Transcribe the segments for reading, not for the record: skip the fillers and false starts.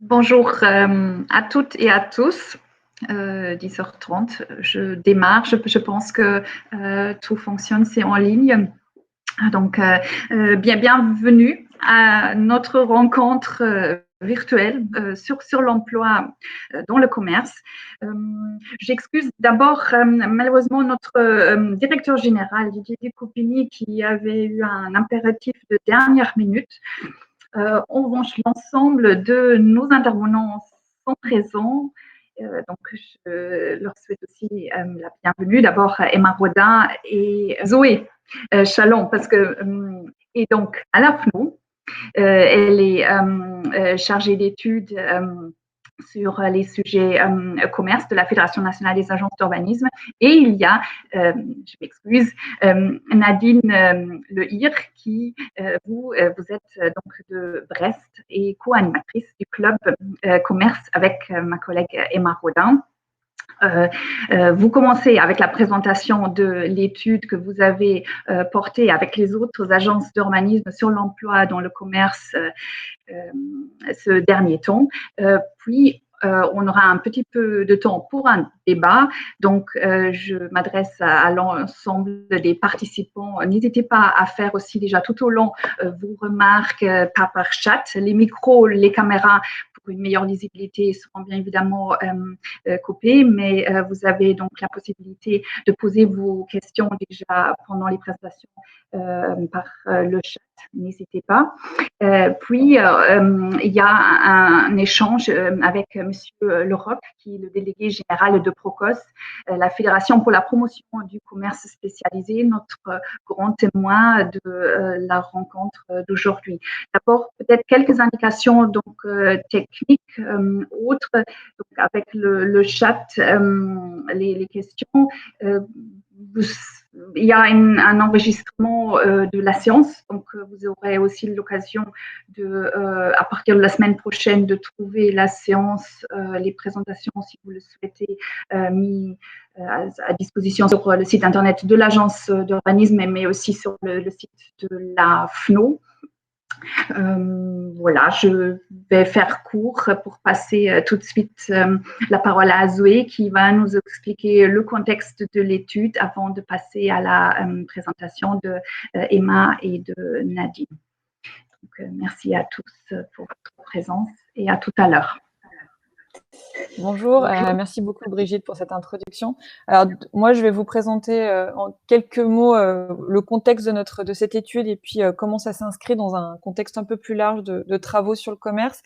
Bonjour à toutes et à tous. 10h30, je démarre. Je pense que tout fonctionne, c'est en ligne. Donc, bienvenue à notre rencontre virtuelle sur l'emploi dans le commerce. J'excuse d'abord malheureusement notre directeur général, Didier Coupini, qui avait eu un impératif de dernière minute. En revanche, l'ensemble de nos intervenants sont présents. Donc, je leur souhaite aussi la bienvenue. D'abord, Emma Rodin et Zoé Chalon, parce que, et donc, à la FNO, elle est chargée d'études sur les sujets commerce de la Fédération nationale des agences d'urbanisme. Et il y a, je m'excuse, Nadine Le Hir, qui, vous êtes donc de Brest et co-animatrice du club commerce avec ma collègue Emma Rodin. Vous commencez avec la présentation de l'étude que vous avez portée avec les autres agences d'urbanisme sur l'emploi dans le commerce ce dernier temps. Puis, on aura un petit peu de temps pour un débat. Donc, je m'adresse à l'ensemble des participants. N'hésitez pas à faire aussi déjà tout au long vos remarques par chat. Les micros, les caméras, pour une meilleure lisibilité, seront bien évidemment coupés, mais vous avez donc la possibilité de poser vos questions déjà pendant les présentations par le chat. N'hésitez pas. Puis, il y a un échange avec Monsieur Leroc, qui est le délégué général de Procos, la Fédération pour la promotion du commerce spécialisé, notre grand témoin de la rencontre d'aujourd'hui. D'abord, peut-être quelques indications donc, techniques autres, donc avec le chat, les questions. Il y a un enregistrement de la séance, donc vous aurez aussi l'occasion de, à partir de la semaine prochaine, de trouver la séance, les présentations, si vous le souhaitez, mis à disposition sur le site internet de l'agence d'urbanisme, mais aussi sur le site de la FNO. Voilà, je vais faire court pour passer tout de suite la parole à Zoé qui va nous expliquer le contexte de l'étude avant de passer à la présentation de Emma et de Nadine. Donc, merci à tous pour votre présence et à tout à l'heure. Bonjour, merci beaucoup Brigitte pour cette introduction. Alors moi je vais vous présenter en quelques mots le contexte de cette étude et puis comment ça s'inscrit dans un contexte un peu plus large de travaux sur le commerce.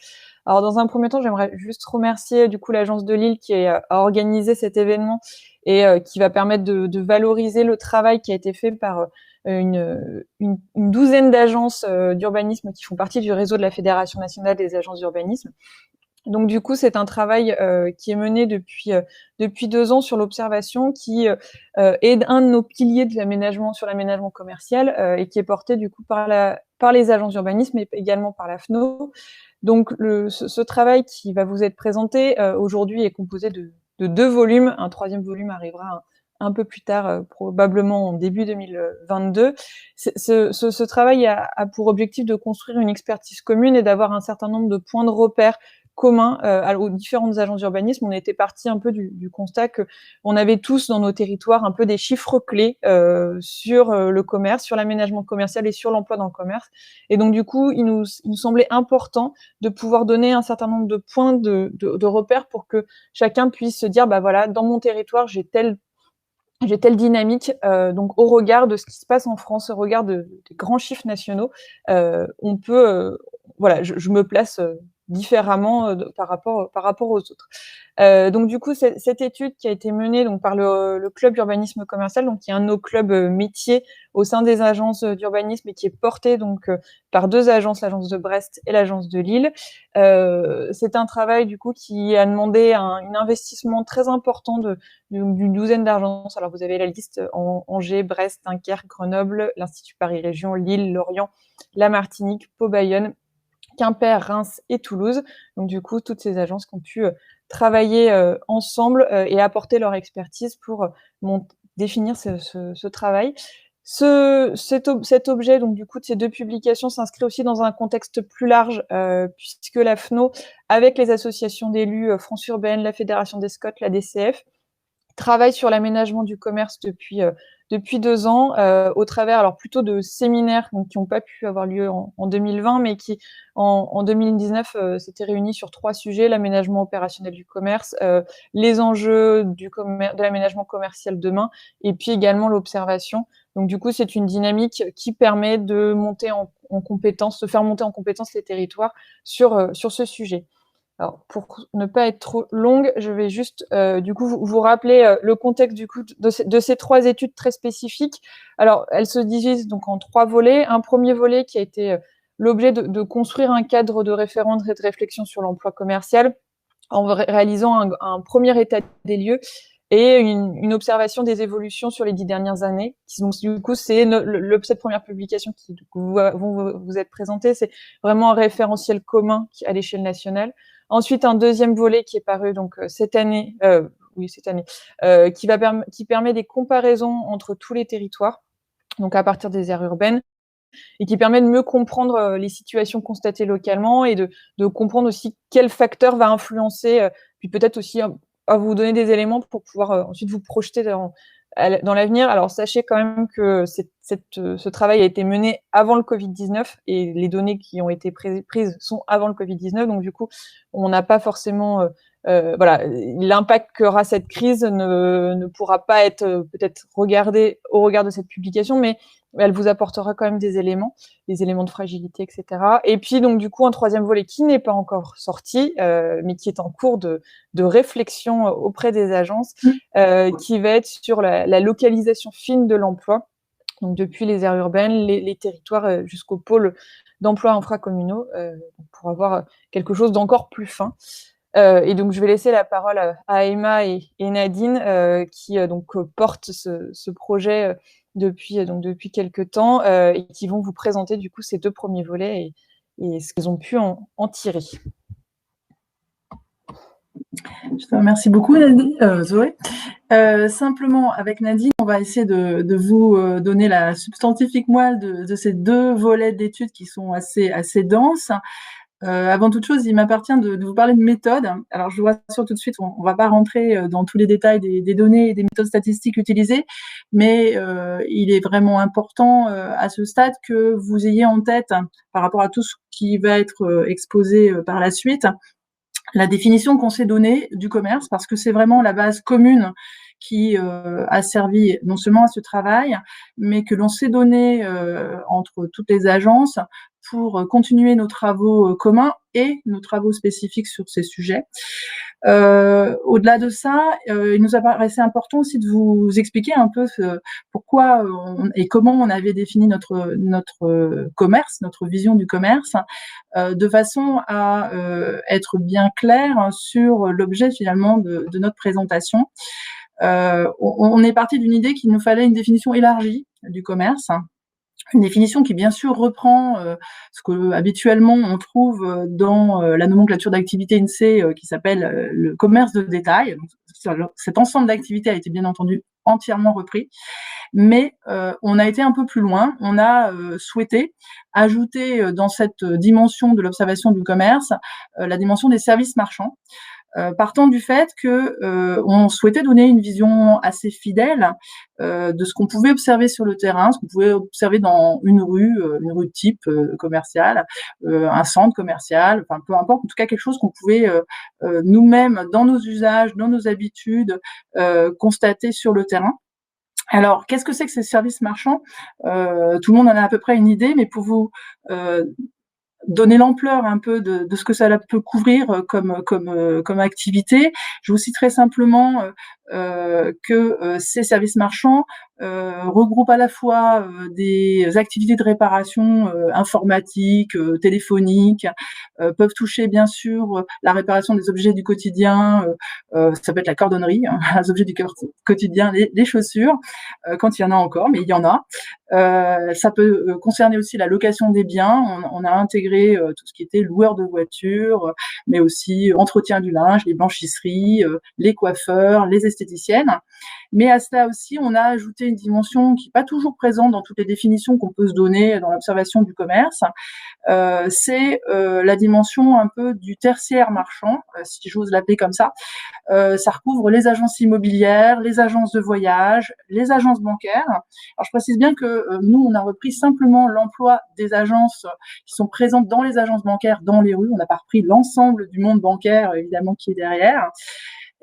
Alors dans un premier temps, j'aimerais juste remercier du coup l'agence de Lille qui a organisé cet événement et qui va permettre de valoriser le travail qui a été fait par une douzaine d'agences d'urbanisme qui font partie du réseau de la Fédération nationale des agences d'urbanisme. Donc du coup, c'est un travail qui est mené depuis 2 ans sur l'observation, qui est un de nos piliers de l'aménagement sur l'aménagement commercial et qui est porté du coup par les agences d'urbanisme et également par la FNO. Donc ce travail qui va vous être présenté aujourd'hui est composé de 2 volumes. Un 3e volume arrivera un peu plus tard, probablement en début 2022. Ce travail a pour objectif de construire une expertise commune et d'avoir un certain nombre de points de repère commun aux différentes agences d'urbanisme. On était parti un peu du constat que on avait tous dans nos territoires un peu des chiffres clés sur le commerce, sur l'aménagement commercial et sur l'emploi dans le commerce. Et donc du coup, il nous semblait important de pouvoir donner un certain nombre de points de repères pour que chacun puisse se dire, bah voilà, dans mon territoire, j'ai telle dynamique, donc au regard de ce qui se passe en France, au regard des grands chiffres nationaux, on peut, voilà, je me place différemment par rapport aux autres. Donc du coup, cette étude qui a été menée donc par le club d'urbanisme commercial, donc qui est un de nos clubs métiers au sein des agences d'urbanisme et qui est porté donc par 2 agences, l'agence de Brest et l'agence de Lille. C'est un travail du coup qui a demandé un investissement très important d'une douzaine d'agences. Alors vous avez la liste en Angers, Brest, Dunkerque, Grenoble, l'Institut Paris Région, Lille, Lorient, la Martinique, Pau, Bayonne, Quimper, Reims et Toulouse. Donc du coup, toutes ces agences qui ont pu travailler ensemble et apporter leur expertise pour définir ce travail. Cet objet, donc du coup, de ces 2 publications, s'inscrit aussi dans un contexte plus large, puisque la FNO, avec les associations d'élus, France Urbaine, la Fédération des Scots, la DCF, travaille sur l'aménagement du commerce depuis 2 ans, au travers alors plutôt de séminaires donc, qui n'ont pas pu avoir lieu en 2020, mais qui en 2019 s'étaient réunis sur 3 sujets: l'aménagement opérationnel du commerce, les enjeux de l'aménagement commercial demain, et puis également l'observation. Donc du coup, c'est une dynamique qui permet de monter en compétence, de faire monter en compétence les territoires sur ce sujet. Alors, pour ne pas être trop longue, je vais juste du coup vous rappeler le contexte du coup de ces 3 études très spécifiques. Alors, elles se divisent donc en 3 volets. Un premier volet qui a été l'objet de construire un cadre de référence et de réflexion sur l'emploi commercial en réalisant un premier état des lieux et une observation des évolutions sur les 10 dernières années. Donc, du coup, c'est cette première publication qui vont vous être présentée. C'est vraiment un référentiel commun à l'échelle nationale. Ensuite, un deuxième volet qui est paru donc cette année, qui permet des comparaisons entre tous les territoires, donc à partir des aires urbaines, et qui permet de mieux comprendre les situations constatées localement et de comprendre aussi quel facteur va influencer, puis peut-être aussi à vous donner des éléments pour pouvoir ensuite vous projeter dans l'avenir. Alors, sachez quand même que ce travail a été mené avant le Covid-19 et les données qui ont été prises sont avant le Covid-19. Donc, du coup, on n'a pas forcément... l'impact qu'aura cette crise ne pourra pas être peut-être regardé au regard de cette publication, mais elle vous apportera quand même des éléments de fragilité, etc. Et puis, donc, du coup, un troisième volet qui n'est pas encore sorti, mais qui est en cours de réflexion auprès des agences, qui va être sur la localisation fine de l'emploi, donc depuis les aires urbaines, les territoires jusqu'aux pôles d'emploi infracommunaux, pour avoir quelque chose d'encore plus fin. Et donc, je vais laisser la parole à Emma et Nadine, qui portent ce projet depuis quelques temps, et qui vont vous présenter du coup ces 2 premiers volets et ce qu'ils ont pu en tirer. Je te remercie beaucoup, Zoé. Simplement, avec Nadine, on va essayer de vous donner la substantifique moelle de ces 2 volets d'études qui sont assez denses. Avant toute chose, il m'appartient de vous parler de méthode. Alors, je vous rassure tout de suite, on ne va pas rentrer dans tous les détails des données et des méthodes statistiques utilisées, mais il est vraiment important à ce stade que vous ayez en tête, par rapport à tout ce qui va être exposé par la suite, la définition qu'on s'est donnée du commerce, parce que c'est vraiment la base commune qui a servi non seulement à ce travail, mais que l'on s'est donné entre toutes les agences pour continuer nos travaux communs et nos travaux spécifiques sur ces sujets. Au-delà de ça, il nous apparaissait important aussi de vous expliquer un peu pourquoi et comment on avait défini notre commerce, notre vision du commerce, de façon à être bien clair sur l'objet finalement de notre présentation. On est parti d'une idée qu'il nous fallait une définition élargie du commerce, une définition qui bien sûr reprend ce que habituellement on trouve dans la nomenclature d'activité INSEE qui s'appelle le commerce de détail. Donc, cet ensemble d'activités a été bien entendu entièrement repris, mais on a été un peu plus loin. On a souhaité ajouter dans cette dimension de l'observation du commerce la dimension des services marchands, partant du fait que on souhaitait donner une vision assez fidèle de ce qu'on pouvait observer sur le terrain, ce qu'on pouvait observer dans une rue de type commercial, un centre commercial, enfin peu importe, en tout cas quelque chose qu'on pouvait nous-mêmes, dans nos usages, dans nos habitudes, constater sur le terrain. Alors, qu'est-ce que c'est que ces services marchands? Tout le monde en a à peu près une idée, mais pour vous donner l'ampleur un peu de ce que ça peut couvrir comme activité, je vous citerai simplement que ces services marchands regroupent à la fois des activités de réparation informatique, téléphonique, peuvent toucher bien sûr la réparation des objets du quotidien, ça peut être la cordonnerie, hein, les objets du quotidien, les chaussures, quand il y en a encore, mais il y en a. Ça peut concerner aussi la location des biens. On a intégré tout ce qui était loueur de voitures, mais aussi entretien du linge, les blanchisseries, les coiffeurs, les esthéticiennes. Mais à cela aussi, on a ajouté rajouter une dimension qui n'est pas toujours présente dans toutes les définitions qu'on peut se donner dans l'observation du commerce. C'est la dimension un peu du tertiaire marchand, si j'ose l'appeler comme ça. Ça recouvre les agences immobilières, les agences de voyage, les agences bancaires. Alors je précise bien que nous, on a repris simplement l'emploi des agences qui sont présentes dans les agences bancaires, dans les rues. On n'a pas repris l'ensemble du monde bancaire, évidemment, qui est derrière.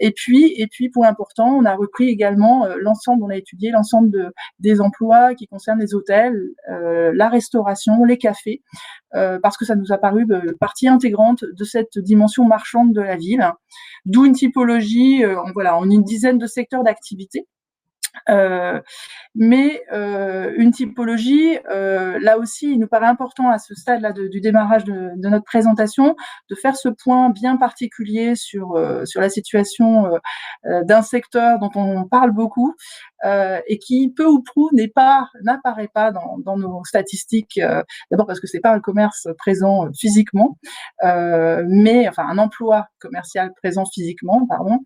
Et puis, point important, on a repris également l'ensemble, on a étudié l'ensemble des emplois qui concernent les hôtels, la restauration, les cafés, parce que ça nous a paru partie intégrante de cette dimension marchande de la ville. D'où une typologie, en une dizaine de secteurs d'activité. Mais une typologie, là aussi, il nous paraît important à ce stade-là du démarrage de notre présentation de faire ce point bien particulier sur la situation d'un secteur dont on parle beaucoup et qui peu ou prou n'apparaît pas dans nos statistiques. D'abord parce que c'est pas un commerce présent physiquement, mais enfin un emploi commercial présent physiquement, pardon,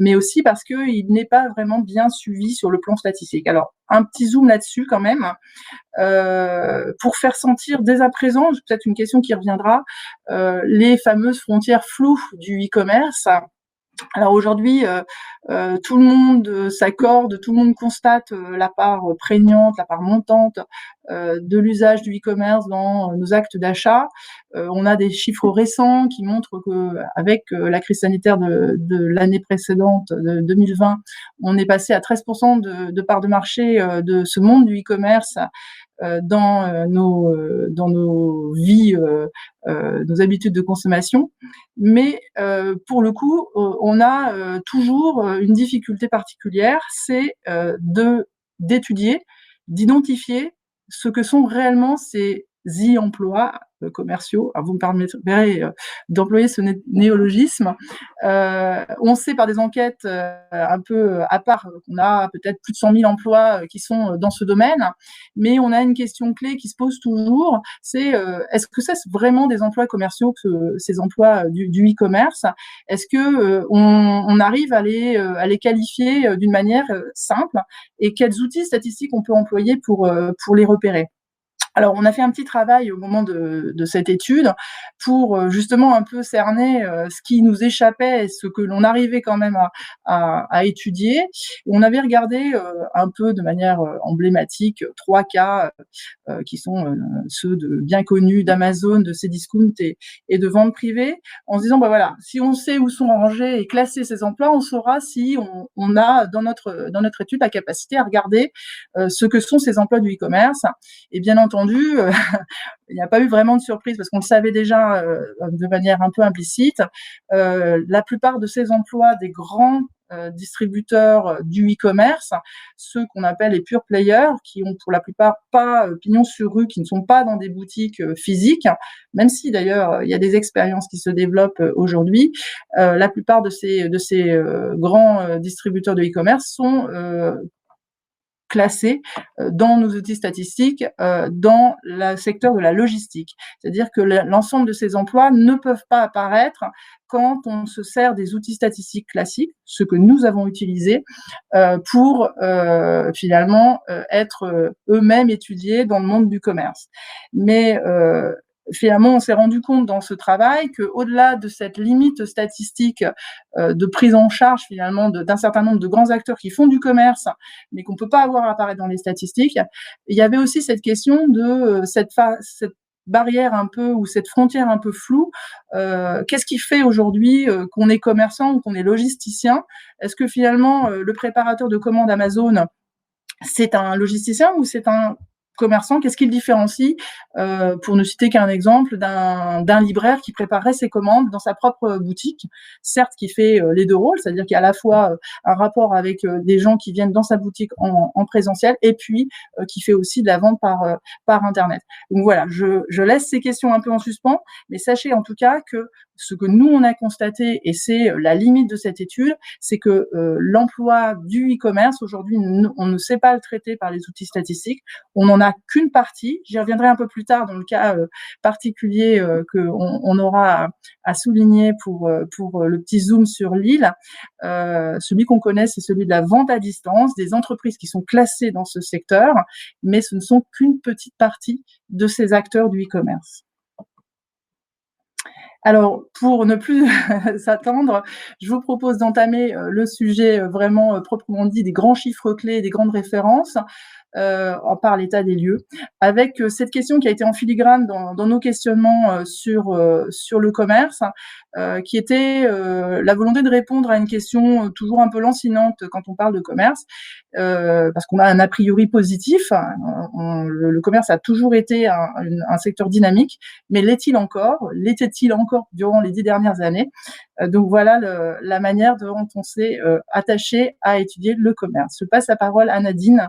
mais aussi parce que il n'est pas vraiment bien suivi sur le plan statistique. Alors un petit zoom là-dessus quand même, pour faire sentir dès à présent, peut-être une question qui reviendra, les fameuses frontières floues du e-commerce. Alors aujourd'hui, tout le monde s'accorde, tout le monde constate la part prégnante, la part montante de l'usage du e-commerce dans nos actes d'achat. On a des chiffres récents qui montrent que avec la crise sanitaire de l'année précédente, de 2020, on est passé à 13% de part de marché de ce monde du e-commerce dans nos vies, nos habitudes de consommation. Mais pour le coup, on a toujours une difficulté particulière, c'est d'étudier, d'identifier ce que sont réellement ces e-emplois commerciaux. Alors vous me permettrez d'employer ce néologisme. On sait par des enquêtes un peu à part qu'on a peut-être plus de 100 000 emplois qui sont dans ce domaine, mais on a une question clé qui se pose toujours, c'est est-ce que c'est vraiment des emplois commerciaux, ces emplois du e-commerce? Est-ce que on arrive à les qualifier d'une manière simple, et quels outils statistiques on peut employer pour les repérer? Alors, on a fait un petit travail au moment de cette étude pour justement un peu cerner ce qui nous échappait et ce que l'on arrivait quand même à étudier. On avait regardé un peu de manière emblématique 3 cas qui sont ceux bien connus d'Amazon, de Cdiscount et de vente privée, en se disant, bah voilà, si on sait où sont rangés et classés ces emplois, on saura si on a dans notre étude la capacité à regarder ce que sont ces emplois du e-commerce. Et bien entendu, il n'y a pas eu vraiment de surprise parce qu'on le savait déjà de manière un peu implicite. La plupart de ces emplois des grands distributeurs du e-commerce, ceux qu'on appelle les pure players, qui ont pour la plupart pas pignon sur rue, qui ne sont pas dans des boutiques physiques, même si d'ailleurs il y a des expériences qui se développent aujourd'hui, la plupart de ces grands distributeurs de e-commerce sont classés dans nos outils statistiques dans le secteur de la logistique. C'est-à-dire que l'ensemble de ces emplois ne peuvent pas apparaître quand on se sert des outils statistiques classiques, ce que nous avons utilisé, pour finalement être eux-mêmes étudiés dans le monde du commerce. Mais finalement, on s'est rendu compte dans ce travail qu'au-delà de cette limite statistique de prise en charge finalement d'un certain nombre de grands acteurs qui font du commerce, mais qu'on ne peut pas avoir apparaître dans les statistiques, il y avait aussi cette question de cette barrière un peu ou cette frontière un peu floue. Qu'est-ce qui fait aujourd'hui qu'on est commerçant ou qu'on est logisticien? Est-ce que finalement le préparateur de commandes Amazon, c'est un logisticien ou c'est un commerçant? Qu'est-ce qui le différencie, pour ne citer qu'un exemple, d'un libraire qui préparerait ses commandes dans sa propre boutique, certes qui fait les deux rôles, c'est-à-dire qu'il y a à la fois un rapport avec des gens qui viennent dans sa boutique en présentiel, et puis qui fait aussi de la vente par Internet. Donc voilà, je laisse ces questions un peu en suspens, mais sachez en tout cas que ce que nous, on a constaté, et c'est la limite de cette étude, c'est que l'emploi du e-commerce, aujourd'hui, on ne sait pas le traiter par les outils statistiques. On n'en a qu'une partie. J'y reviendrai un peu plus tard dans le cas particulier qu'on aura à souligner pour le petit zoom sur Lille. Celui qu'on connaît, c'est celui de la vente à distance, des entreprises qui sont classées dans ce secteur, mais ce ne sont qu'une petite partie de ces acteurs du e-commerce. Alors, pour ne plus s'attendre, je vous propose d'entamer le sujet vraiment proprement dit des grands chiffres clés, des grandes références, par l'état des lieux, avec cette question qui a été en filigrane dans nos questionnements sur le commerce, qui était la volonté de répondre à une question toujours un peu lancinante quand on parle de commerce, parce qu'on a un a priori positif. Le commerce a toujours été un secteur dynamique, mais l'est-il encore? L'était-il encore durant les 10 dernières années? Donc voilà la manière dont on s'est attaché à étudier le commerce. Je passe la parole à Nadine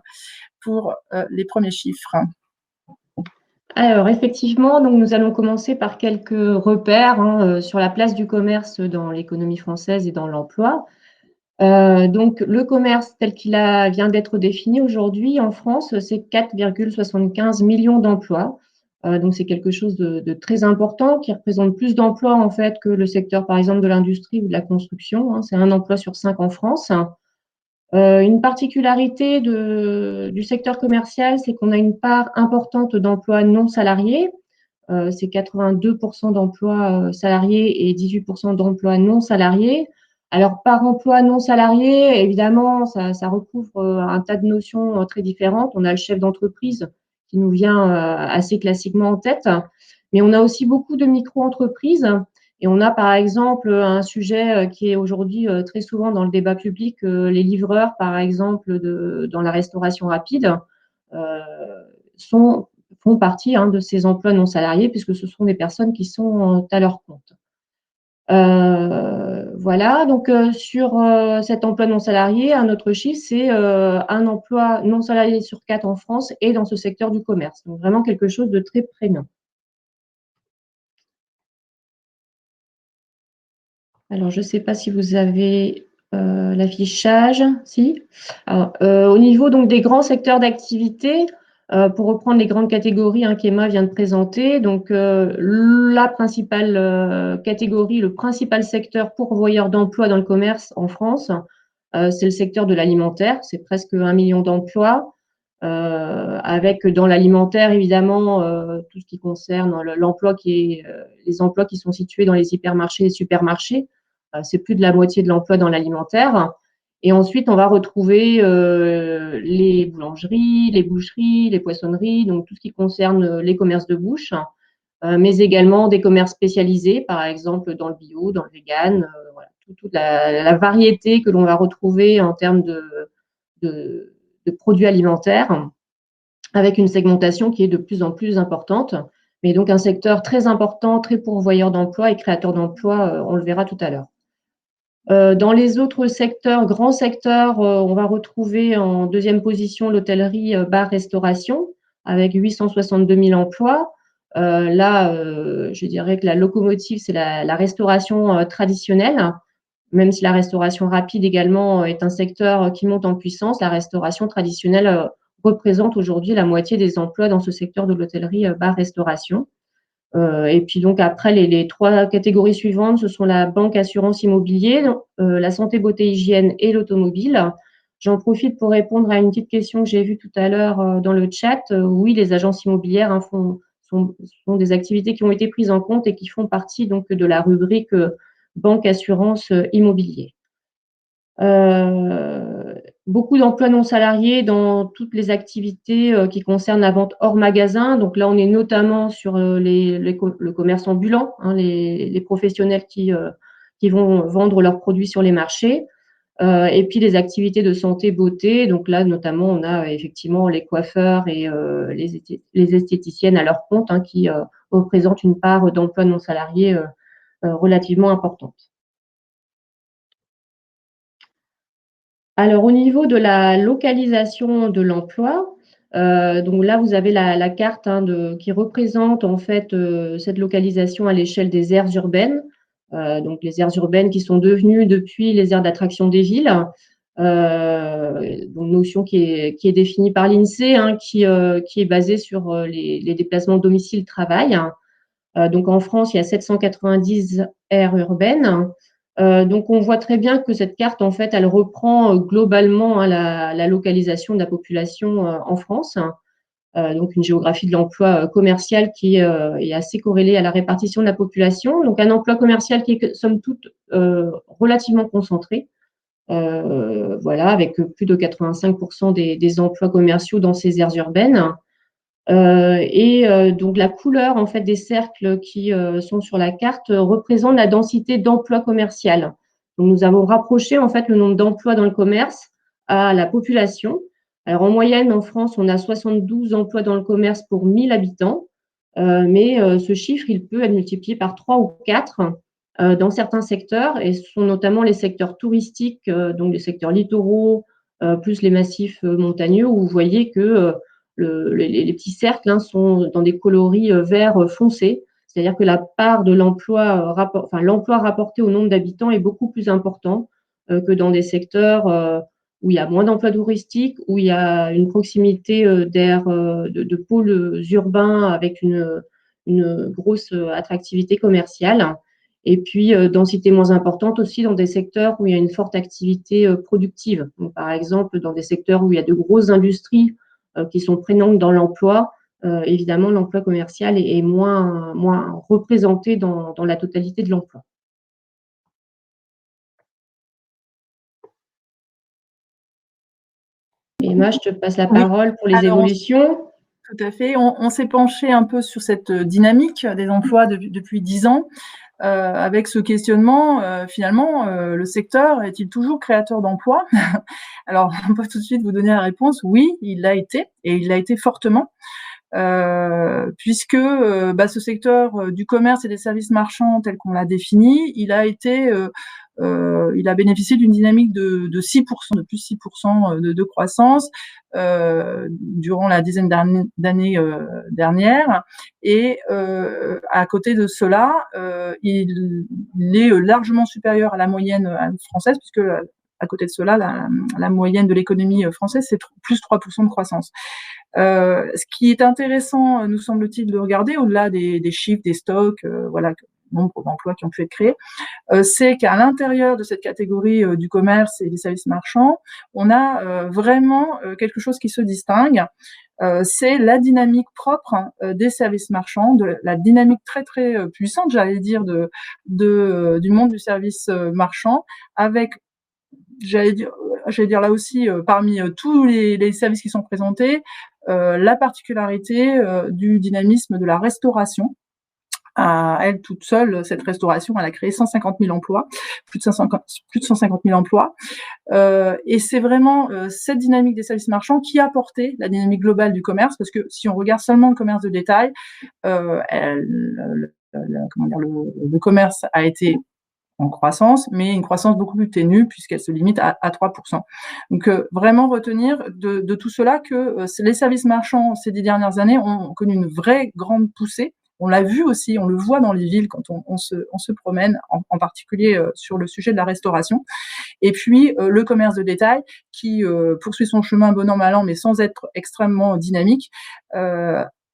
pour les premiers chiffres. Alors, effectivement, donc nous allons commencer par quelques repères sur la place du commerce dans l'économie française et dans l'emploi. Donc, le commerce tel qu'il vient d'être défini aujourd'hui en France, c'est 4,75 millions d'emplois. Donc, c'est quelque chose de très important qui représente plus d'emplois en fait que le secteur, par exemple, de l'industrie ou de la construction. C'est 1 emploi sur 5 en France. Une particularité du secteur commercial, c'est qu'on a une part importante d'emplois non salariés. C'est 82% d'emplois salariés et 18% d'emplois non salariés. Alors, par emploi non salarié, évidemment, ça recouvre un tas de notions très différentes. On a le chef d'entreprise qui nous vient assez classiquement en tête, mais on a aussi beaucoup de micro-entreprises. Et on a par exemple un sujet qui est aujourd'hui très souvent dans le débat public, les livreurs par exemple dans la restauration rapide font partie de ces emplois non salariés puisque ce sont des personnes qui sont à leur compte. Voilà, donc sur cet emploi non salarié, un autre chiffre, c'est un emploi non salarié sur 4 en France et dans ce secteur du commerce. Donc vraiment quelque chose de très prégnant. Alors, je ne sais pas si vous avez l'affichage. Si. Alors, au niveau donc, des grands secteurs d'activité, pour reprendre les grandes catégories qu'Emma vient de présenter, donc la principale catégorie, le principal secteur pourvoyeur d'emplois dans le commerce en France, c'est le secteur de l'alimentaire. C'est presque 1 million d'emplois. Avec dans l'alimentaire évidemment tout ce qui concerne l'emploi les emplois qui sont situés dans les hypermarchés et supermarchés. C'est plus de la moitié de l'emploi dans l'alimentaire. Et ensuite, on va retrouver les boulangeries, les boucheries, les poissonneries, donc tout ce qui concerne les commerces de bouche, mais également des commerces spécialisés, par exemple dans le bio, dans le vegan, voilà, toute la variété que l'on va retrouver en termes de produits alimentaires, avec une segmentation qui est de plus en plus importante, mais donc un secteur très important, très pourvoyeur d'emplois et créateur d'emplois, on le verra tout à l'heure. Dans les autres secteurs, grands secteurs, on va retrouver en deuxième position l'hôtellerie, bar-restauration, avec 862 000 emplois. Là, je dirais que la locomotive, c'est la restauration traditionnelle. Même si la restauration rapide également est un secteur qui monte en puissance, la restauration traditionnelle représente aujourd'hui la moitié des emplois dans ce secteur de l'hôtellerie bar-restauration. Et puis donc après, les 3 catégories suivantes, ce sont la banque, assurance, immobilier, la santé, beauté, hygiène et l'automobile. J'en profite pour répondre à une petite question que j'ai vue tout à l'heure dans le chat. Oui, les agences immobilières sont des activités qui ont été prises en compte et qui font partie donc de la rubrique banque, assurance, immobilier. Beaucoup d'emplois non salariés dans toutes les activités qui concernent la vente hors magasin. Donc là, on est notamment sur le commerce ambulant, les professionnels qui vont vendre leurs produits sur les marchés. Et puis les activités de santé, beauté. Donc là, notamment, on a effectivement les coiffeurs et les esthéticiennes à leur compte qui représentent une part d'emplois non salariés relativement importante. Alors, au niveau de la localisation de l'emploi, donc là, vous avez la carte qui représente en fait cette localisation à l'échelle des aires urbaines. donc les aires urbaines qui sont devenues depuis les aires d'attraction des villes. Donc notion qui est définie par l'INSEE, hein, qui est basée sur les déplacements domicile-travail. Donc en France, il y a 790 aires urbaines. Donc on voit très bien que cette carte, en fait, elle reprend globalement, hein, la localisation de la population en France. Donc une géographie de l'emploi commercial qui est assez corrélée à la répartition de la population. Donc un emploi commercial qui est somme toute relativement concentré. Voilà, avec plus de 85% des emplois commerciaux dans ces aires urbaines. Donc la couleur, en fait, des cercles qui sont sur la carte représente la densité d'emploi commercial. Donc nous avons rapproché, en fait, le nombre d'emplois dans le commerce à la population. Alors en moyenne, en France, on a 72 emplois dans le commerce pour 1000 habitants, mais ce chiffre, il peut être multiplié par 3 ou 4 dans certains secteurs, et ce sont notamment les secteurs touristiques, donc les secteurs littoraux, plus les massifs montagneux, où vous voyez que les petits cercles, hein, sont dans des coloris vert foncé, c'est-à-dire que la part de l'emploi l'emploi rapporté au nombre d'habitants est beaucoup plus important que dans des secteurs où il y a moins d'emplois touristiques, où il y a une proximité d'aires de pôles urbains avec une grosse attractivité commerciale. Et puis, densité moins importante aussi dans des secteurs où il y a une forte activité productive. Donc, par exemple, dans des secteurs où il y a de grosses industries qui sont prenantes dans l'emploi, évidemment, l'emploi commercial est moins représenté dans la totalité de l'emploi. Emma, je te passe la parole pour les évolutions. Tout à fait. On s'est penché un peu sur cette dynamique des emplois depuis 10 ans. Avec ce questionnement, finalement, le secteur est-il toujours créateur d'emplois? Alors, on peut tout de suite vous donner la réponse, oui, il l'a été, et il l'a été fortement, puisque ce secteur du commerce et des services marchands tel qu'on l'a défini, il a bénéficié d'une dynamique de 6%, de plus 6% de croissance durant la dizaine d'années dernières. Et à côté de cela, il est largement supérieur à la moyenne française, puisque à côté de cela, la moyenne de l'économie française, c'est plus 3% de croissance. Ce qui est intéressant, nous semble-t-il, de regarder au-delà des chiffres, des stocks, voilà, nombre d'emplois qui ont pu être créés, c'est qu'à l'intérieur de cette catégorie du commerce et des services marchands, on a vraiment quelque chose qui se distingue. C'est la dynamique propre des services marchands, de la dynamique très très puissante, j'allais dire, du monde du service marchand, avec, j'allais dire là aussi, parmi tous les services qui sont présentés, la particularité du dynamisme de la restauration. À elle toute seule, cette restauration, elle a créé 150 000 emplois, plus de 150 000 emplois. Et c'est vraiment cette dynamique des services marchands qui a porté la dynamique globale du commerce, parce que si on regarde seulement le commerce de détail, le commerce a été en croissance, mais une croissance beaucoup plus ténue puisqu'elle se limite à 3%. Donc vraiment retenir de tout cela que les services marchands ces 10 dernières années ont connu une vraie grande poussée. On l'a vu aussi, on le voit dans les villes quand on se promène, en particulier sur le sujet de la restauration. Et puis le commerce de détail qui poursuit son chemin bon an mal an, mais sans être extrêmement dynamique.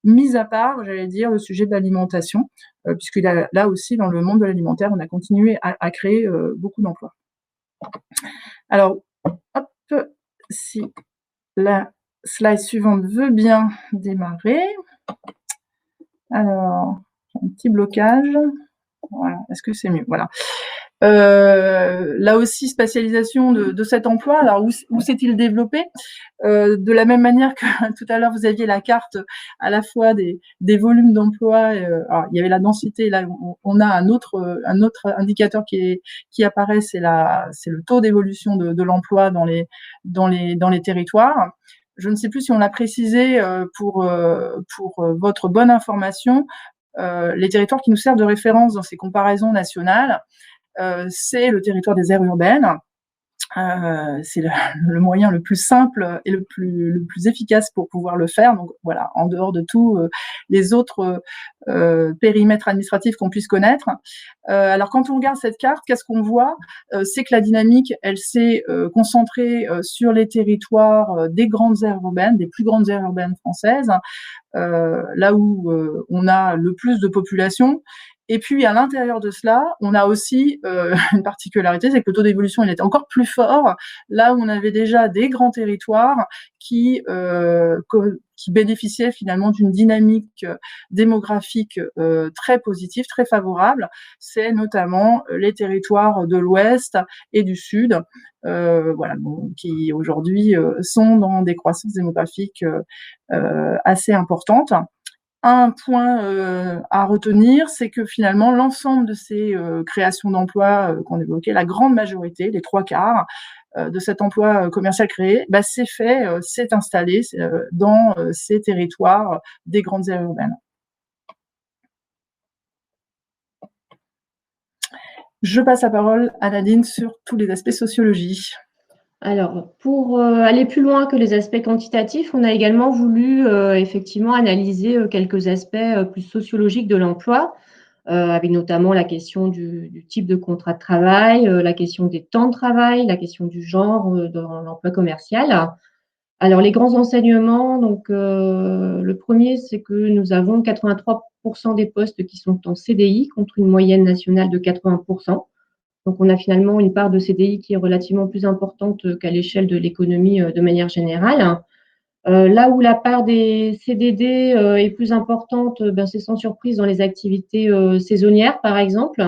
Mis à part, j'allais dire, le sujet de l'alimentation, puisque là aussi, dans le monde de l'alimentaire, on a continué à créer beaucoup d'emplois. Alors, hop, si la slide suivante veut bien démarrer. Alors, un petit blocage. Voilà, est-ce que c'est mieux? Voilà. Là aussi, spatialisation de cet emploi. Alors, où s'est-il développé? De la même manière que tout à l'heure, vous aviez la carte à la fois des volumes d'emploi. Alors, il y avait la densité. Là, on a un autre indicateur qui apparaît, c'est le taux d'évolution de l'emploi dans les territoires. Je ne sais plus si on l'a précisé pour votre bonne information. Les territoires qui nous servent de référence dans ces comparaisons nationales, c'est le territoire des aires urbaines, C'est le moyen le plus simple et le plus efficace pour pouvoir le faire. Donc voilà, en dehors de tous les autres périmètres administratifs qu'on puisse connaître. Alors quand on regarde cette carte, qu'est-ce qu'on voit? C'est que la dynamique, elle s'est concentrée sur les territoires des grandes aires urbaines, des plus grandes aires urbaines françaises, là où on a le plus de population. Et puis, à l'intérieur de cela, on a aussi une particularité, c'est que le taux d'évolution, il est encore plus fort, là où on avait déjà des grands territoires qui bénéficiaient finalement d'une dynamique démographique très positive, très favorable. C'est notamment les territoires de l'Ouest et du Sud, voilà, bon, qui aujourd'hui sont dans des croissances démographiques assez importantes. Un point à retenir, c'est que finalement, l'ensemble de ces créations d'emplois qu'on évoquait, la grande majorité, les 3/4 de cet emploi commercial créé, s'est installé dans ces territoires des grandes aires urbaines. Je passe la parole à Nadine sur tous les aspects sociologie. Alors, pour aller plus loin que les aspects quantitatifs, on a également voulu effectivement analyser quelques aspects plus sociologiques de l'emploi, avec notamment la question du type de contrat de travail, la question des temps de travail, la question du genre dans l'emploi commercial. Alors, les grands enseignements, donc le premier, c'est que nous avons 83% des postes qui sont en CDI contre une moyenne nationale de 80%. Donc, on a finalement une part de CDI qui est relativement plus importante qu'à l'échelle de l'économie de manière générale. Là où la part des CDD est plus importante, c'est sans surprise dans les activités saisonnières, par exemple.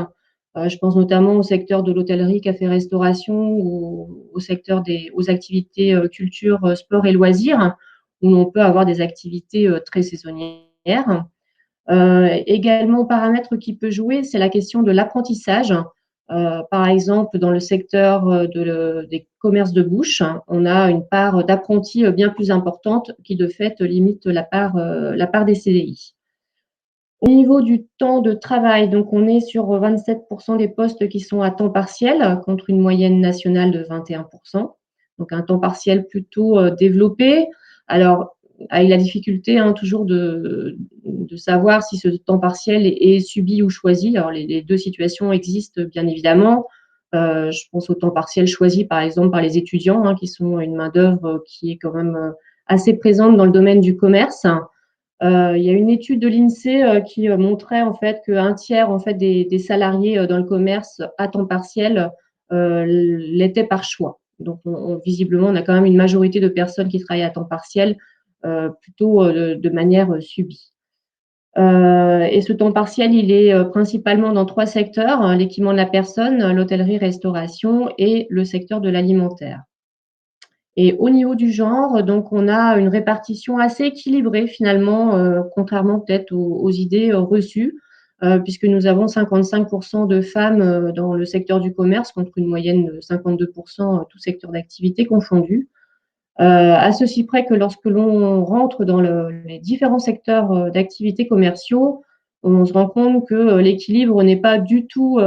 Je pense notamment au secteur de l'hôtellerie, café-restauration ou aux activités culture, sport et loisirs, où on peut avoir des activités très saisonnières. Également, paramètre qui peut jouer, c'est la question de l'apprentissage. Par exemple, dans le secteur des commerces de bouche, on a une part d'apprentis bien plus importante qui, de fait, limite la part des CDI. Au niveau du temps de travail, donc on est sur 27% des postes qui sont à temps partiel contre une moyenne nationale de 21%. Donc un temps partiel plutôt développé. Alors, avec la difficulté toujours de savoir si ce temps partiel est subi ou choisi. Alors, les deux situations existent bien évidemment. Je pense au temps partiel choisi, par exemple, par les étudiants, qui sont une main-d'œuvre qui est quand même assez présente dans le domaine du commerce. Il y a une étude de l'INSEE qui montrait en fait qu'un tiers en fait des salariés dans le commerce à temps partiel l'étaient par choix. Donc, visiblement, on a quand même une majorité de personnes qui travaillent à temps partiel plutôt de manière subie. Et ce temps partiel, il est principalement dans 3 secteurs, l'équipement de la personne, l'hôtellerie-restauration et le secteur de l'alimentaire. Et au niveau du genre, donc on a une répartition assez équilibrée finalement, contrairement peut-être aux idées reçues, puisque nous avons 55% de femmes dans le secteur du commerce contre une moyenne de 52% tout secteur d'activité confondu. À ceci près que lorsque l'on rentre dans les différents secteurs d'activité commerciaux, on se rend compte que l'équilibre n'est pas du tout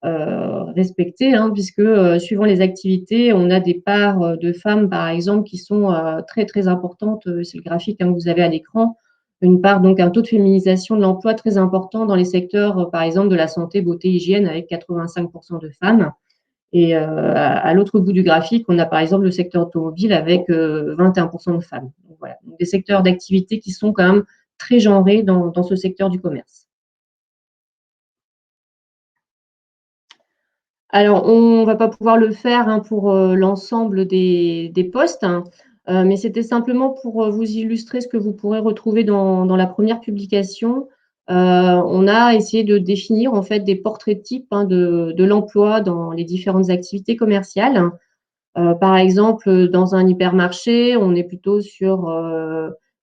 respecté, puisque suivant les activités, on a des parts de femmes, par exemple, qui sont très, très importantes. C'est le graphique que vous avez à l'écran. Une part, donc, un taux de féminisation de l'emploi très important dans les secteurs, par exemple, de la santé, beauté, hygiène, avec 85% de femmes. Et à l'autre bout du graphique, on a par exemple le secteur automobile avec 21% de femmes. Donc, voilà, donc, des secteurs d'activité qui sont quand même très genrés dans ce secteur du commerce. Alors, on ne va pas pouvoir le faire pour l'ensemble des postes, mais c'était simplement pour vous illustrer ce que vous pourrez retrouver dans la première publication. On a essayé de définir en fait des portraits types de l'emploi dans les différentes activités commerciales. Par exemple, dans un hypermarché, on est plutôt sur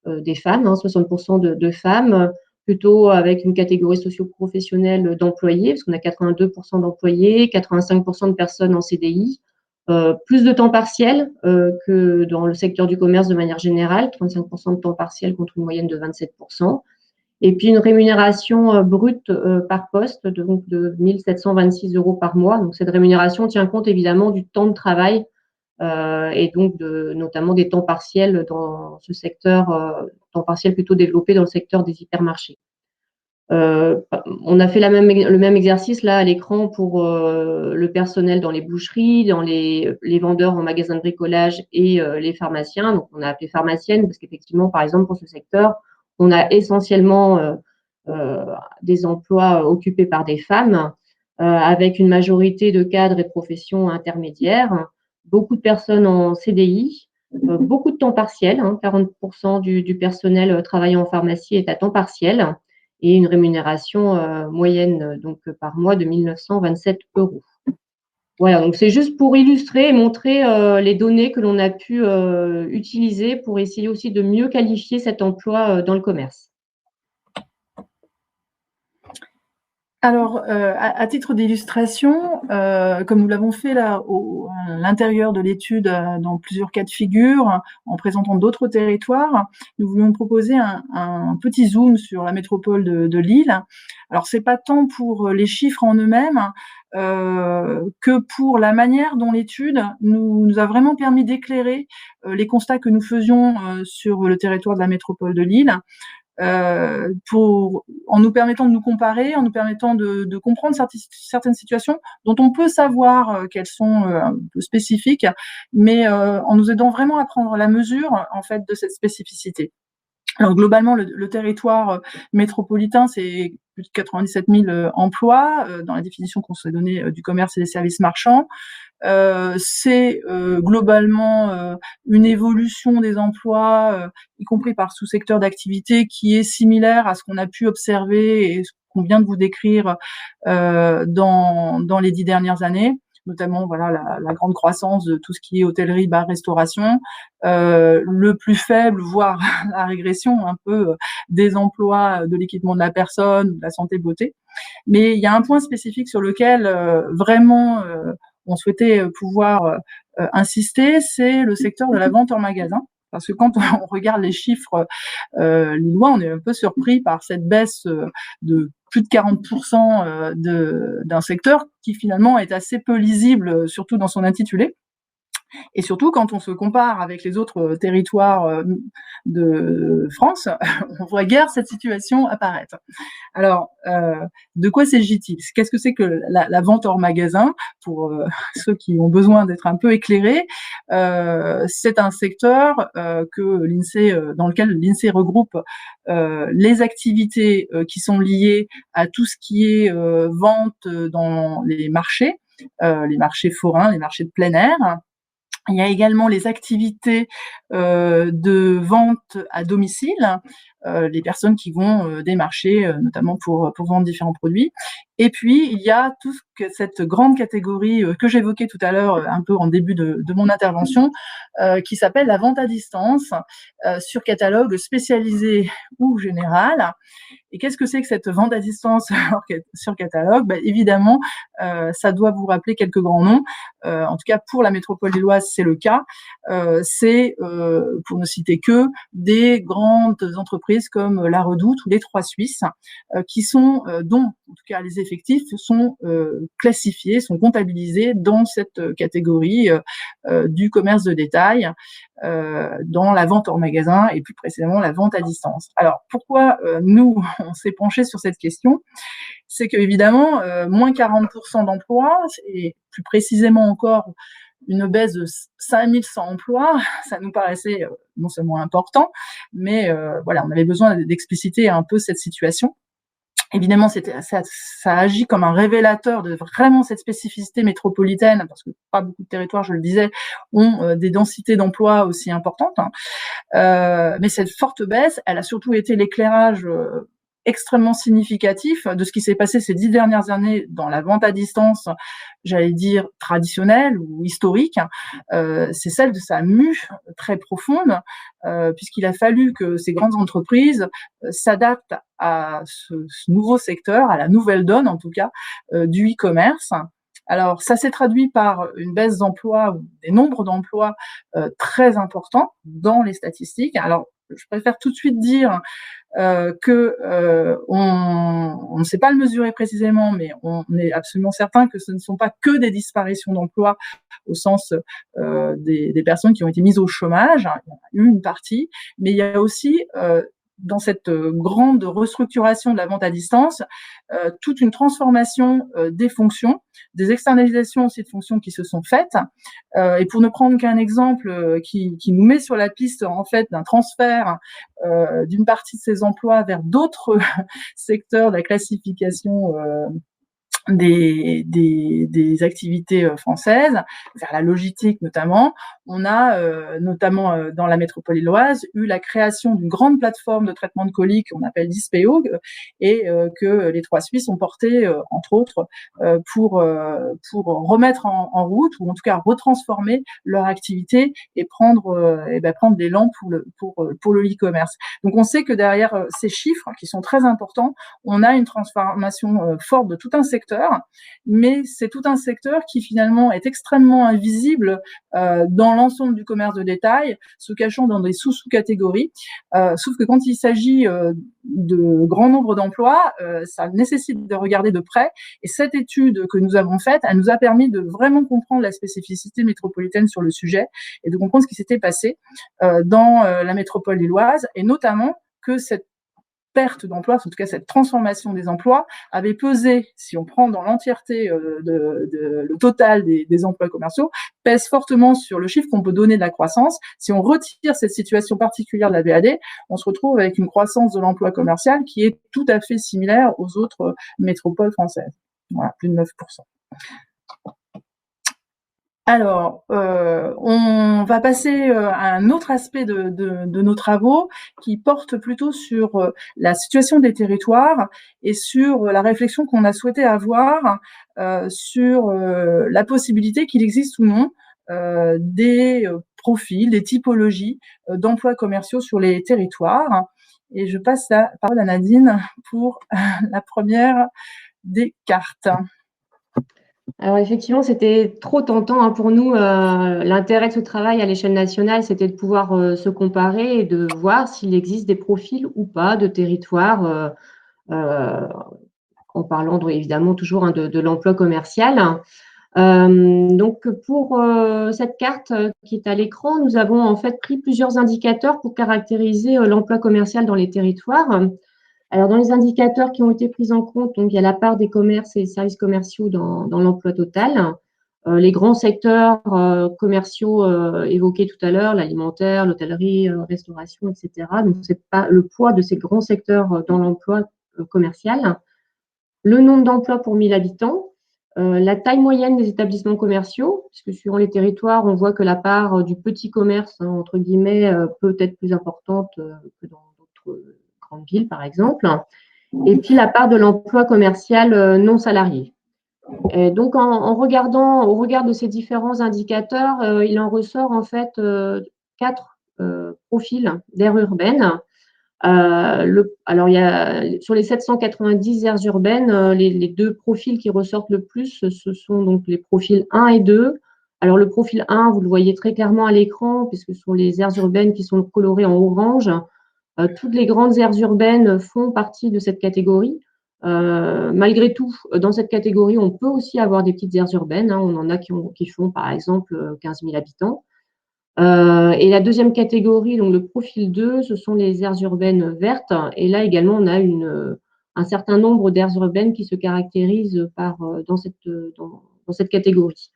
des femmes, 60% de femmes, plutôt avec une catégorie socio-professionnelle d'employés, parce qu'on a 82% d'employés, 85% de personnes en CDI, plus de temps partiel que dans le secteur du commerce de manière générale, 35% de temps partiel contre une moyenne de 27%. Et puis une rémunération brute par poste, donc de 1 726 € par mois. Donc cette rémunération tient compte évidemment du temps de travail et donc notamment des temps partiels dans ce secteur, temps partiels plutôt développés dans le secteur des hypermarchés. On a fait le même exercice là à l'écran pour le personnel dans les boucheries, dans les vendeurs en magasins de bricolage et les pharmaciens. Donc on a appelé pharmaciennes parce qu'effectivement, par exemple, pour ce secteur, on a essentiellement des emplois occupés par des femmes, avec une majorité de cadres et professions intermédiaires, beaucoup de personnes en CDI, beaucoup de temps partiel, 40% du personnel travaillant en pharmacie est à temps partiel, et une rémunération moyenne donc par mois de 1 927 €. Voilà, donc c'est juste pour illustrer et montrer les données que l'on a pu utiliser pour essayer aussi de mieux qualifier cet emploi dans le commerce. Alors, à titre d'illustration, comme nous l'avons fait là à l'intérieur de l'étude dans plusieurs cas de figure, en présentant d'autres territoires, nous voulions proposer un petit zoom sur la métropole de Lille. Alors, c'est pas tant pour les chiffres en eux-mêmes que pour la manière dont l'étude nous a vraiment permis d'éclairer les constats que nous faisions sur le territoire de la métropole de Lille. En nous permettant de nous comparer, en nous permettant de comprendre certaines situations dont on peut savoir qu'elles sont un peu spécifiques, mais en nous aidant vraiment à prendre la mesure en fait de cette spécificité. Alors globalement, le territoire métropolitain, c'est plus de 97 000 emplois dans la définition qu'on s'est donnée du commerce et des services marchands. C'est globalement une évolution des emplois, y compris par sous-secteur d'activité, qui est similaire à ce qu'on a pu observer et ce qu'on vient de vous décrire dans les 10 dernières années, notamment voilà la grande croissance de tout ce qui est hôtellerie, bar, restauration, le plus faible, voire la régression un peu des emplois de l'équipement de la personne, de la santé, beauté. Mais il y a un point spécifique sur lequel vraiment on souhaitait pouvoir insister, c'est le secteur de la vente en magasin. Parce que quand on regarde les chiffres lillois, on est un peu surpris par cette baisse de plus de 40% d'un secteur qui finalement est assez peu lisible, surtout dans son intitulé. Et surtout, quand on se compare avec les autres territoires de France, on voit guère cette situation apparaître. Alors, de quoi s'agit-il? Qu'est-ce que c'est que la vente hors magasin? Pour ceux qui ont besoin d'être un peu éclairés, c'est un secteur dans lequel l'INSEE regroupe les activités qui sont liées à tout ce qui est vente dans les marchés forains, les marchés de plein air. Il y a également les activités de vente à domicile, les personnes qui vont démarcher, notamment pour vendre différents produits. Et puis, il y a cette grande catégorie que j'évoquais tout à l'heure, un peu en début de mon intervention, qui s'appelle la vente à distance, sur catalogue spécialisé ou général. Et qu'est-ce que c'est que cette vente à distance sur catalogue? Évidemment, ça doit vous rappeler quelques grands noms. En tout cas, pour la métropole lilloise, c'est le cas. C'est, pour ne citer que, des grandes entreprises comme La Redoute ou les Trois Suisses, qui sont, dont, en tout cas, les effectifs sont classifiés, sont comptabilisés dans cette catégorie du commerce de détail, dans la vente hors magasin et plus précisément la vente à distance. Alors, pourquoi nous, on s'est penché sur cette question? C'est que évidemment, moins 40% d'emplois, et plus précisément encore une baisse de 5100 emplois, ça nous paraissait non seulement important, mais voilà, on avait besoin d'expliciter un peu cette situation. Évidemment, ça agit comme un révélateur de vraiment cette spécificité métropolitaine, parce que pas beaucoup de territoires, je le disais, ont des densités d'emploi aussi importantes. Mais cette forte baisse, elle a surtout été l'éclairage extrêmement significatif de ce qui s'est passé ces 10 dernières années dans la vente à distance, j'allais dire traditionnelle ou historique. C'est celle de sa mue très profonde, puisqu'il a fallu que ces grandes entreprises s'adaptent à ce nouveau secteur, à la nouvelle donne en tout cas, du e-commerce. Alors, ça s'est traduit par une baisse d'emplois ou des nombres d'emplois très importants dans les statistiques. Alors, je préfère tout de suite dire on ne sait pas le mesurer précisément, mais on est absolument certain que ce ne sont pas que des disparitions d'emplois au sens des personnes qui ont été mises au chômage. Il y en a eu une partie, mais il y a aussi dans cette grande restructuration de la vente à distance, toute une transformation des fonctions, des externalisations aussi de fonctions qui se sont faites. Et pour ne prendre qu'un exemple qui nous met sur la piste en fait d'un transfert d'une partie de ces emplois vers d'autres secteurs de la classification des activités françaises, vers la logistique notamment. On a notamment dans la métropole lilloise eu la création d'une grande plateforme de traitement de colis qu'on appelle Dispeo et que les Trois Suisses ont porté entre autres pour remettre en route ou en tout cas retransformer leur activité et prendre l'élan pour le e-commerce. Donc on sait que derrière ces chiffres qui sont très importants, on a une transformation forte de tout un secteur, mais c'est tout un secteur qui finalement est extrêmement invisible dans l'ensemble du commerce de détail, se cachant dans des sous-catégories. Sauf que quand il s'agit de grand nombre d'emplois, ça nécessite de regarder de près. Et cette étude que nous avons faite, elle nous a permis de vraiment comprendre la spécificité métropolitaine sur le sujet et de comprendre ce qui s'était passé dans la métropole lilloise, et notamment que cette perte d'emplois, en tout cas cette transformation des emplois, avait pesé, si on prend dans l'entièreté le total des emplois commerciaux, pèse fortement sur le chiffre qu'on peut donner de la croissance. Si on retire cette situation particulière de la VAD, on se retrouve avec une croissance de l'emploi commercial qui est tout à fait similaire aux autres métropoles françaises. Voilà, plus de 9%. Alors, on va passer à un autre aspect de nos travaux qui porte plutôt sur la situation des territoires et sur la réflexion qu'on a souhaité avoir sur la possibilité qu'il existe ou non des profils, des typologies d'emplois commerciaux sur les territoires. Et je passe la parole à Nadine pour la première des cartes. Alors effectivement, c'était trop tentant pour nous. L'intérêt de ce travail à l'échelle nationale, c'était de pouvoir se comparer et de voir s'il existe des profils ou pas de territoires, en parlant évidemment toujours de l'emploi commercial. Donc pour cette carte qui est à l'écran, nous avons en fait pris plusieurs indicateurs pour caractériser l'emploi commercial dans les territoires. Alors, dans les indicateurs qui ont été pris en compte, donc, il y a la part des commerces et services commerciaux dans l'emploi total, les grands secteurs commerciaux évoqués tout à l'heure, l'alimentaire, l'hôtellerie, restauration, etc. Donc, c'est pas le poids de ces grands secteurs dans l'emploi commercial, le nombre d'emplois pour 1000 habitants, la taille moyenne des établissements commerciaux, puisque suivant les territoires, on voit que la part du petit commerce, entre guillemets, peut être plus importante que dans d'autres grandes villes, par exemple, et puis la part de l'emploi commercial non salarié. Et donc, au regard de ces différents indicateurs, il en ressort en fait 4 profils d'aires urbaines. Alors, il y a, sur les 790 aires urbaines, les 2 profils qui ressortent le plus, ce sont donc les profils 1 et 2. Alors, le profil 1, vous le voyez très clairement à l'écran, puisque ce sont les aires urbaines qui sont colorées en orange. Toutes les grandes aires urbaines font partie de cette catégorie. Malgré tout, dans cette catégorie, on peut aussi avoir des petites aires urbaines. On en a qui font, par exemple, 15 000 habitants. Et la deuxième catégorie, donc le profil 2, ce sont les aires urbaines vertes. Et là également, on a un certain nombre d'aires urbaines qui se caractérisent dans cette catégorie.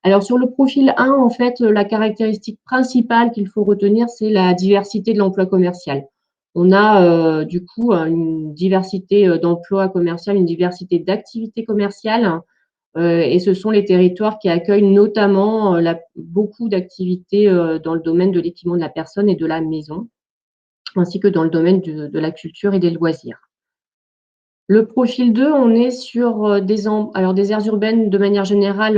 Alors, sur le profil 1, en fait, la caractéristique principale qu'il faut retenir, c'est la diversité de l'emploi commercial. On a du coup une diversité d'emplois commerciaux, une diversité d'activités commerciales, et ce sont les territoires qui accueillent notamment beaucoup d'activités dans le domaine de l'équipement de la personne et de la maison, ainsi que dans le domaine de la culture et des loisirs. Le profil 2, on est sur des aires urbaines de manière générale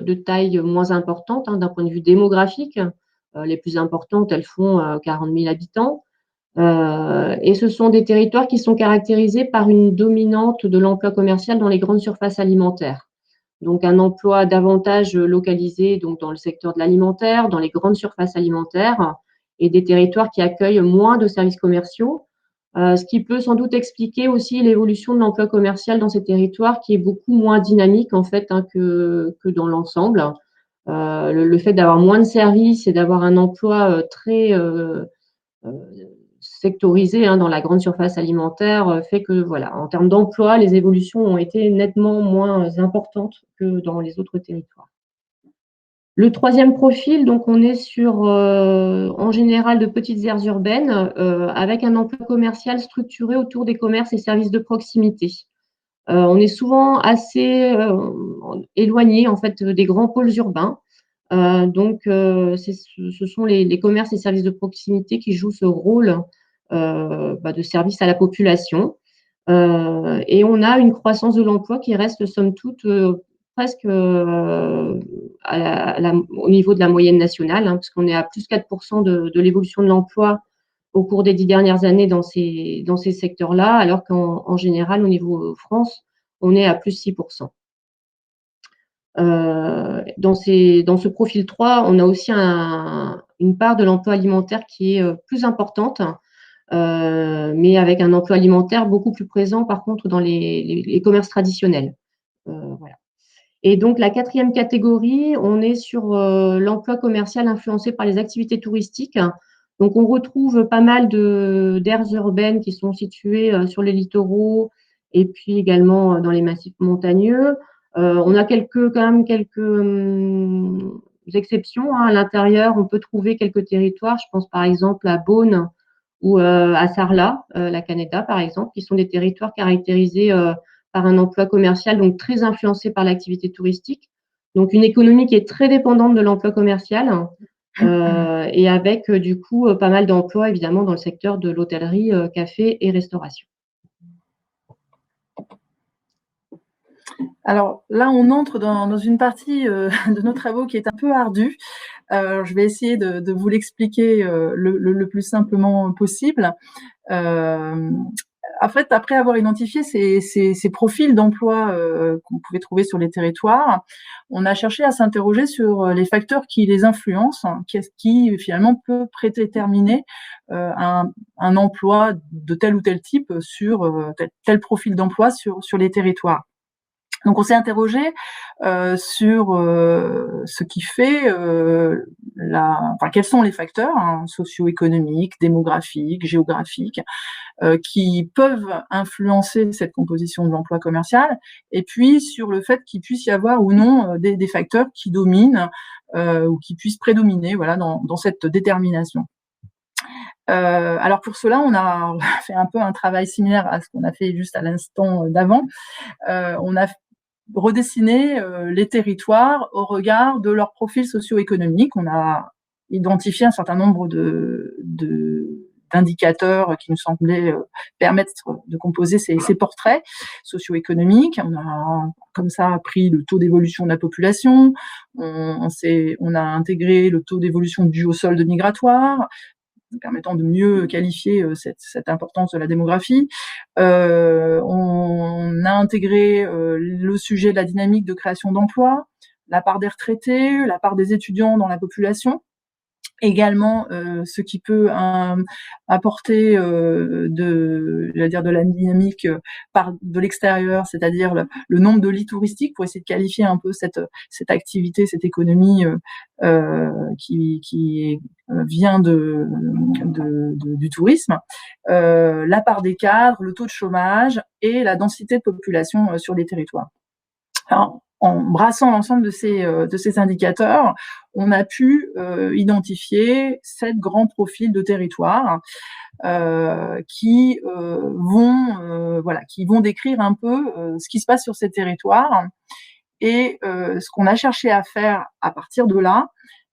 de taille moins importante d'un point de vue démographique. Les plus importantes, elles font 40 000 habitants. Et ce sont des territoires qui sont caractérisés par une dominante de l'emploi commercial dans les grandes surfaces alimentaires. Donc, un emploi davantage localisé donc dans le secteur de l'alimentaire, dans les grandes surfaces alimentaires, et des territoires qui accueillent moins de services commerciaux. Ce qui peut sans doute expliquer aussi l'évolution de l'emploi commercial dans ces territoires qui est beaucoup moins dynamique en fait que dans l'ensemble. Le fait d'avoir moins de services et d'avoir un emploi très sectorisé dans la grande surface alimentaire fait que voilà, en termes d'emploi, les évolutions ont été nettement moins importantes que dans les autres territoires. Le troisième profil, donc on est sur en général de petites aires urbaines avec un emploi commercial structuré autour des commerces et services de proximité. On est souvent assez éloigné en fait des grands pôles urbains. Donc ce sont les commerces et services de proximité qui jouent ce rôle de service à la population. Et on a une croissance de l'emploi qui reste somme toute presque au niveau de la moyenne nationale, parce qu'on est à plus 4% de l'évolution de l'emploi au cours des 10 dernières années dans ces secteurs-là, alors qu'en général, au niveau France, on est à plus 6%. Dans ce profil 3, on a aussi une part de l'emploi alimentaire qui est plus importante, mais avec un emploi alimentaire beaucoup plus présent, par contre, dans les commerces traditionnels. Voilà. Et donc, la quatrième catégorie, on est sur l'emploi commercial influencé par les activités touristiques. Donc, on retrouve pas mal d'aires urbaines qui sont situées sur les littoraux et puis également dans les massifs montagneux. On a quand même quelques exceptions. À l'intérieur, on peut trouver quelques territoires. Je pense par exemple à Beaune ou à Sarlat, la Canéda par exemple, qui sont des territoires caractérisés par un emploi commercial donc très influencé par l'activité touristique. Donc une économie qui est très dépendante de l'emploi commercial et avec du coup pas mal d'emplois évidemment dans le secteur de l'hôtellerie, café et restauration. Alors là, on entre dans une partie de nos travaux qui est un peu ardue. Je vais essayer de vous l'expliquer le plus simplement possible. En fait, après avoir identifié ces profils d'emploi qu'on pouvait trouver sur les territoires, on a cherché à s'interroger sur les facteurs qui les influencent, qui finalement peut prédéterminer un emploi de tel ou tel type sur tel profil d'emploi sur les territoires. Donc, on s'est interrogé sur ce qui fait quels sont les facteurs socio-économiques, démographiques, géographiques, qui peuvent influencer cette composition de l'emploi commercial, et puis sur le fait qu'il puisse y avoir ou non des facteurs qui dominent ou qui puissent prédominer, voilà, dans cette détermination. Alors pour cela, on a fait un peu un travail similaire à ce qu'on a fait juste à l'instant d'avant. On a redessiner les territoires au regard de leur profil socio-économique. On a identifié un certain nombre d'indicateurs qui nous semblaient permettre de composer ces portraits socio-économiques. On a comme ça pris le taux d'évolution de la population, on a intégré le taux d'évolution dû au solde migratoire, permettant de mieux qualifier cette importance de la démographie. On a intégré le sujet de la dynamique de création d'emplois, la part des retraités, la part des étudiants dans la population. Également, ce qui peut apporter de la dynamique de l'extérieur, c'est-à-dire le nombre de lits touristiques, pour essayer de qualifier un peu cette activité, cette économie qui vient du tourisme, la part des cadres, le taux de chômage et la densité de population sur les territoires. Alors, en brassant l'ensemble de ces indicateurs, on a pu identifier 7 grands profils de territoire qui vont décrire un peu ce qui se passe sur ces territoires. Et ce qu'on a cherché à faire à partir de là,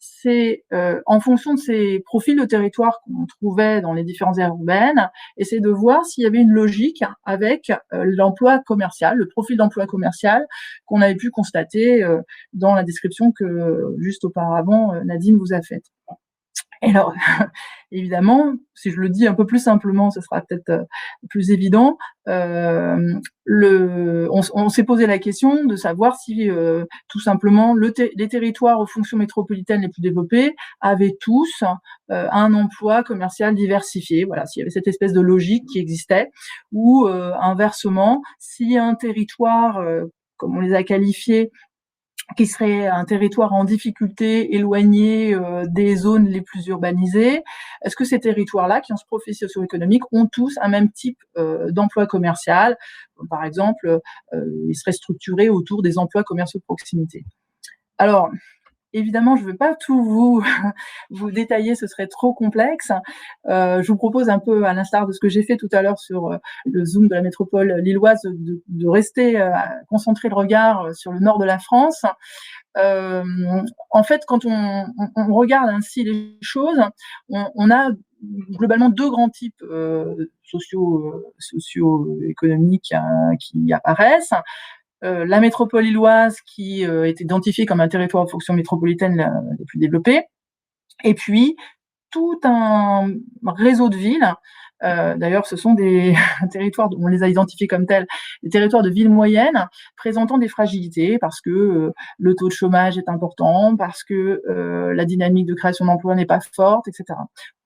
c'est en fonction de ces profils de territoire qu'on trouvait dans les différentes aires urbaines, essayer de voir s'il y avait une logique avec l'emploi commercial, le profil d'emploi commercial qu'on avait pu constater dans la description que juste auparavant Nadine vous a faite. Et alors, évidemment, si je le dis un peu plus simplement, ce sera peut-être plus évident. On s'est posé la question de savoir si, tout simplement, les territoires aux fonctions métropolitaines les plus développés avaient tous un emploi commercial diversifié. Voilà, s'il y avait cette espèce de logique qui existait, ou inversement, si un territoire, comme on les a qualifiés, qui serait un territoire en difficulté, éloigné des zones les plus urbanisées, est-ce que ces territoires-là, qui ont ce profil socio-économique, ont tous un même type d'emploi commercial? Par exemple, ils seraient structurés autour des emplois commerciaux de proximité. Alors, évidemment, je ne veux pas tout vous détailler, ce serait trop complexe. Je vous propose un peu, à l'instar de ce que j'ai fait tout à l'heure sur le Zoom de la métropole lilloise, de rester concentrer le regard sur le nord de la France. En fait, quand on regarde ainsi les choses, on a globalement deux grands types socio-économiques qui apparaissent. La métropole lilloise qui est identifiée comme un territoire de fonction métropolitaine les plus développés, et puis tout un réseau de villes. D'ailleurs, ce sont des territoires, on les a identifiés comme tels, des territoires de villes moyennes présentant des fragilités parce que le taux de chômage est important, parce que la dynamique de création d'emplois n'est pas forte, etc.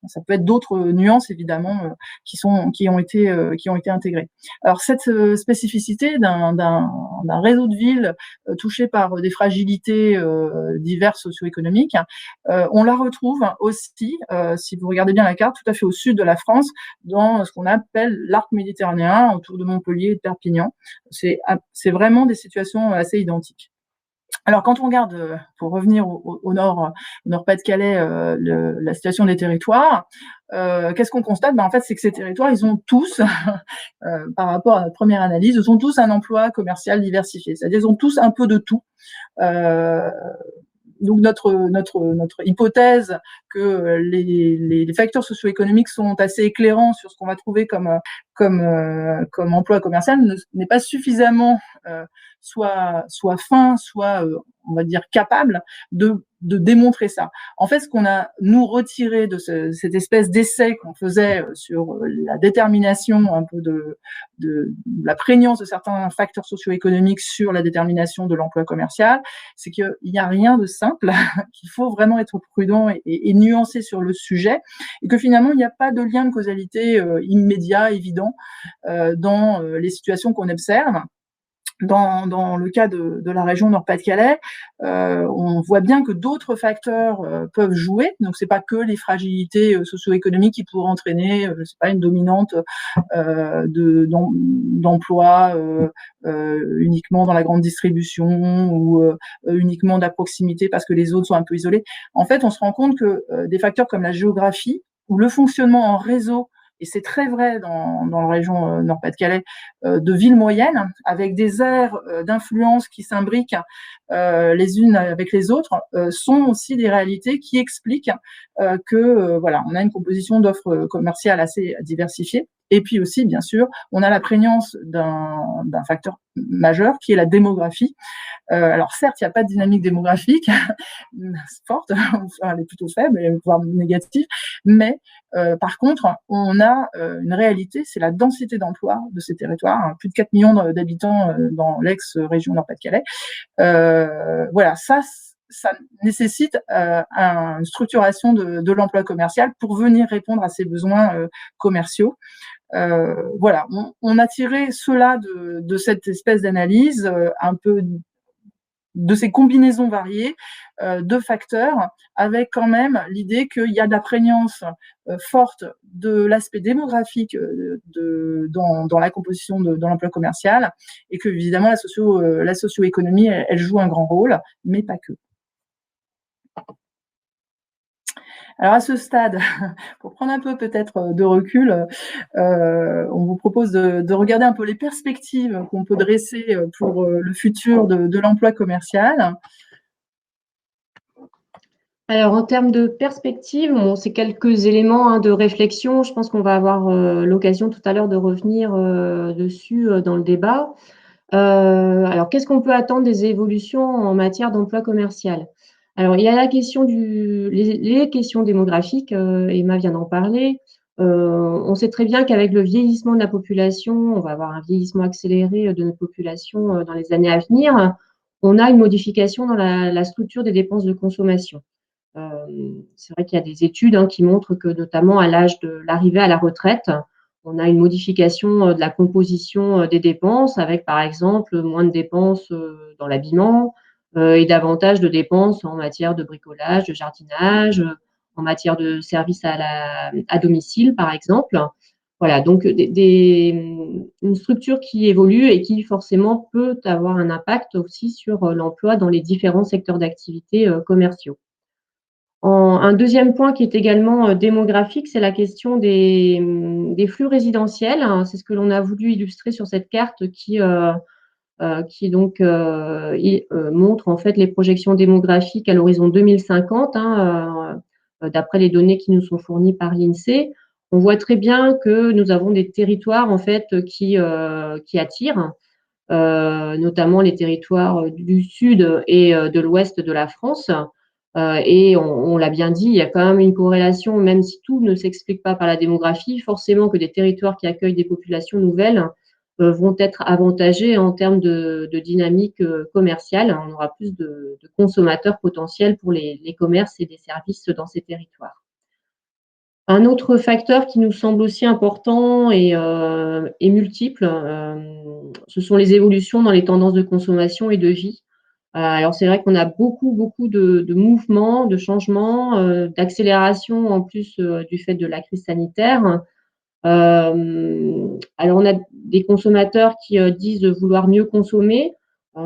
Ça peut être d'autres nuances évidemment qui ont été intégrées. Alors cette spécificité d'un réseau de villes touchées par des fragilités diverses socio-économiques, on la retrouve aussi, si vous regardez bien la carte, tout à fait au sud de la France, dans ce qu'on appelle l'arc méditerranéen, autour de Montpellier et de Perpignan. C'est vraiment des situations assez identiques. Alors, quand on regarde, pour revenir au Nord-Pas-de-Calais, la situation des territoires, qu'est-ce qu'on constate? En fait, c'est que ces territoires, ils ont tous, par rapport à notre première analyse, ils ont tous un emploi commercial diversifié. C'est-à-dire, ils ont tous un peu de tout. Donc notre hypothèse que les facteurs socio-économiques sont assez éclairants sur ce qu'on va trouver comme emploi commercial n'est pas suffisamment soit fin, soit on va dire capable de démontrer ça. En fait, ce qu'on a nous retiré de cette espèce d'essai qu'on faisait sur la détermination un peu de la prégnance de certains facteurs socio-économiques sur la détermination de l'emploi commercial, c'est qu'il n'y a rien de simple, qu'il faut vraiment être prudent et nuancé sur le sujet, et que finalement, il n'y a pas de lien de causalité immédiat, évident, dans les situations qu'on observe. Dans le cas de la région Nord-Pas-de-Calais, on voit bien que d'autres facteurs peuvent jouer. Donc, c'est pas que les fragilités socio-économiques qui pourraient entraîner, je sais pas, une dominante d'emploi uniquement dans la grande distribution ou uniquement de la proximité parce que les zones sont un peu isolées. En fait, on se rend compte que des facteurs comme la géographie ou le fonctionnement en réseau, et c'est très vrai dans la région Nord-Pas-de-Calais, de villes moyennes, avec des aires d'influence qui s'imbriquent les unes avec les autres, sont aussi des réalités qui expliquent que voilà, on a une composition d'offres commerciales assez diversifiée. Et puis aussi, bien sûr, on a la prégnance d'un facteur majeur qui est la démographie. Alors certes, il n'y a pas de dynamique démographique forte, elle est plutôt faible, voire négative, mais par contre, on a une réalité, c'est la densité d'emploi de ces territoires, hein, plus de 4 millions d'habitants dans l'ex-région Nord-Pas-de-Calais. Voilà, ça nécessite une structuration de l'emploi commercial pour venir répondre à ces besoins commerciaux. Voilà, on a tiré cela de cette espèce d'analyse, un peu de ces combinaisons variées de facteurs, avec quand même l'idée qu'il y a de la prégnance forte de l'aspect démographique dans la composition de l'emploi commercial, et que évidemment la socio-économie, elle joue un grand rôle, mais pas que. Alors à ce stade, pour prendre un peu peut-être de recul, on vous propose de regarder un peu les perspectives qu'on peut dresser pour le futur de l'emploi commercial. Alors, en termes de perspective, c'est quelques éléments de réflexion. Je pense qu'on va avoir l'occasion tout à l'heure de revenir dessus dans le débat. Alors, qu'est-ce qu'on peut attendre des évolutions en matière d'emploi commercial ? Alors, il y a la question les questions démographiques, Emma vient d'en parler. On sait très bien qu'avec le vieillissement de la population, on va avoir un vieillissement accéléré de notre population dans les années à venir. On a une modification dans la structure des dépenses de consommation. C'est vrai qu'il y a des études qui montrent que, notamment à l'âge de l'arrivée à la retraite, on a une modification de la composition des dépenses, avec par exemple moins de dépenses dans l'habillement et davantage de dépenses en matière de bricolage, de jardinage, en matière de services à domicile, par exemple. Voilà, donc une structure qui évolue et qui forcément peut avoir un impact aussi sur l'emploi dans les différents secteurs d'activité commerciaux. Un deuxième point qui est également démographique, c'est la question des flux résidentiels. C'est ce que l'on a voulu illustrer sur cette carte qui donc montre en fait les projections démographiques à l'horizon 2050, d'après les données qui nous sont fournies par l'INSEE. On voit très bien que nous avons des territoires en fait qui attirent, notamment les territoires du sud et de l'ouest de la France. Et on l'a bien dit, il y a quand même une corrélation, même si tout ne s'explique pas par la démographie, forcément que des territoires qui accueillent des populations nouvelles vont être avantagés en termes de dynamique commerciale. On aura plus de consommateurs potentiels pour les commerces et des services dans ces territoires. Un autre facteur qui nous semble aussi important et multiple, ce sont les évolutions dans les tendances de consommation et de vie. Alors, c'est vrai qu'on a beaucoup de mouvements, de changements, d'accélération en plus du fait de la crise sanitaire. Alors, on a des consommateurs qui disent vouloir mieux consommer.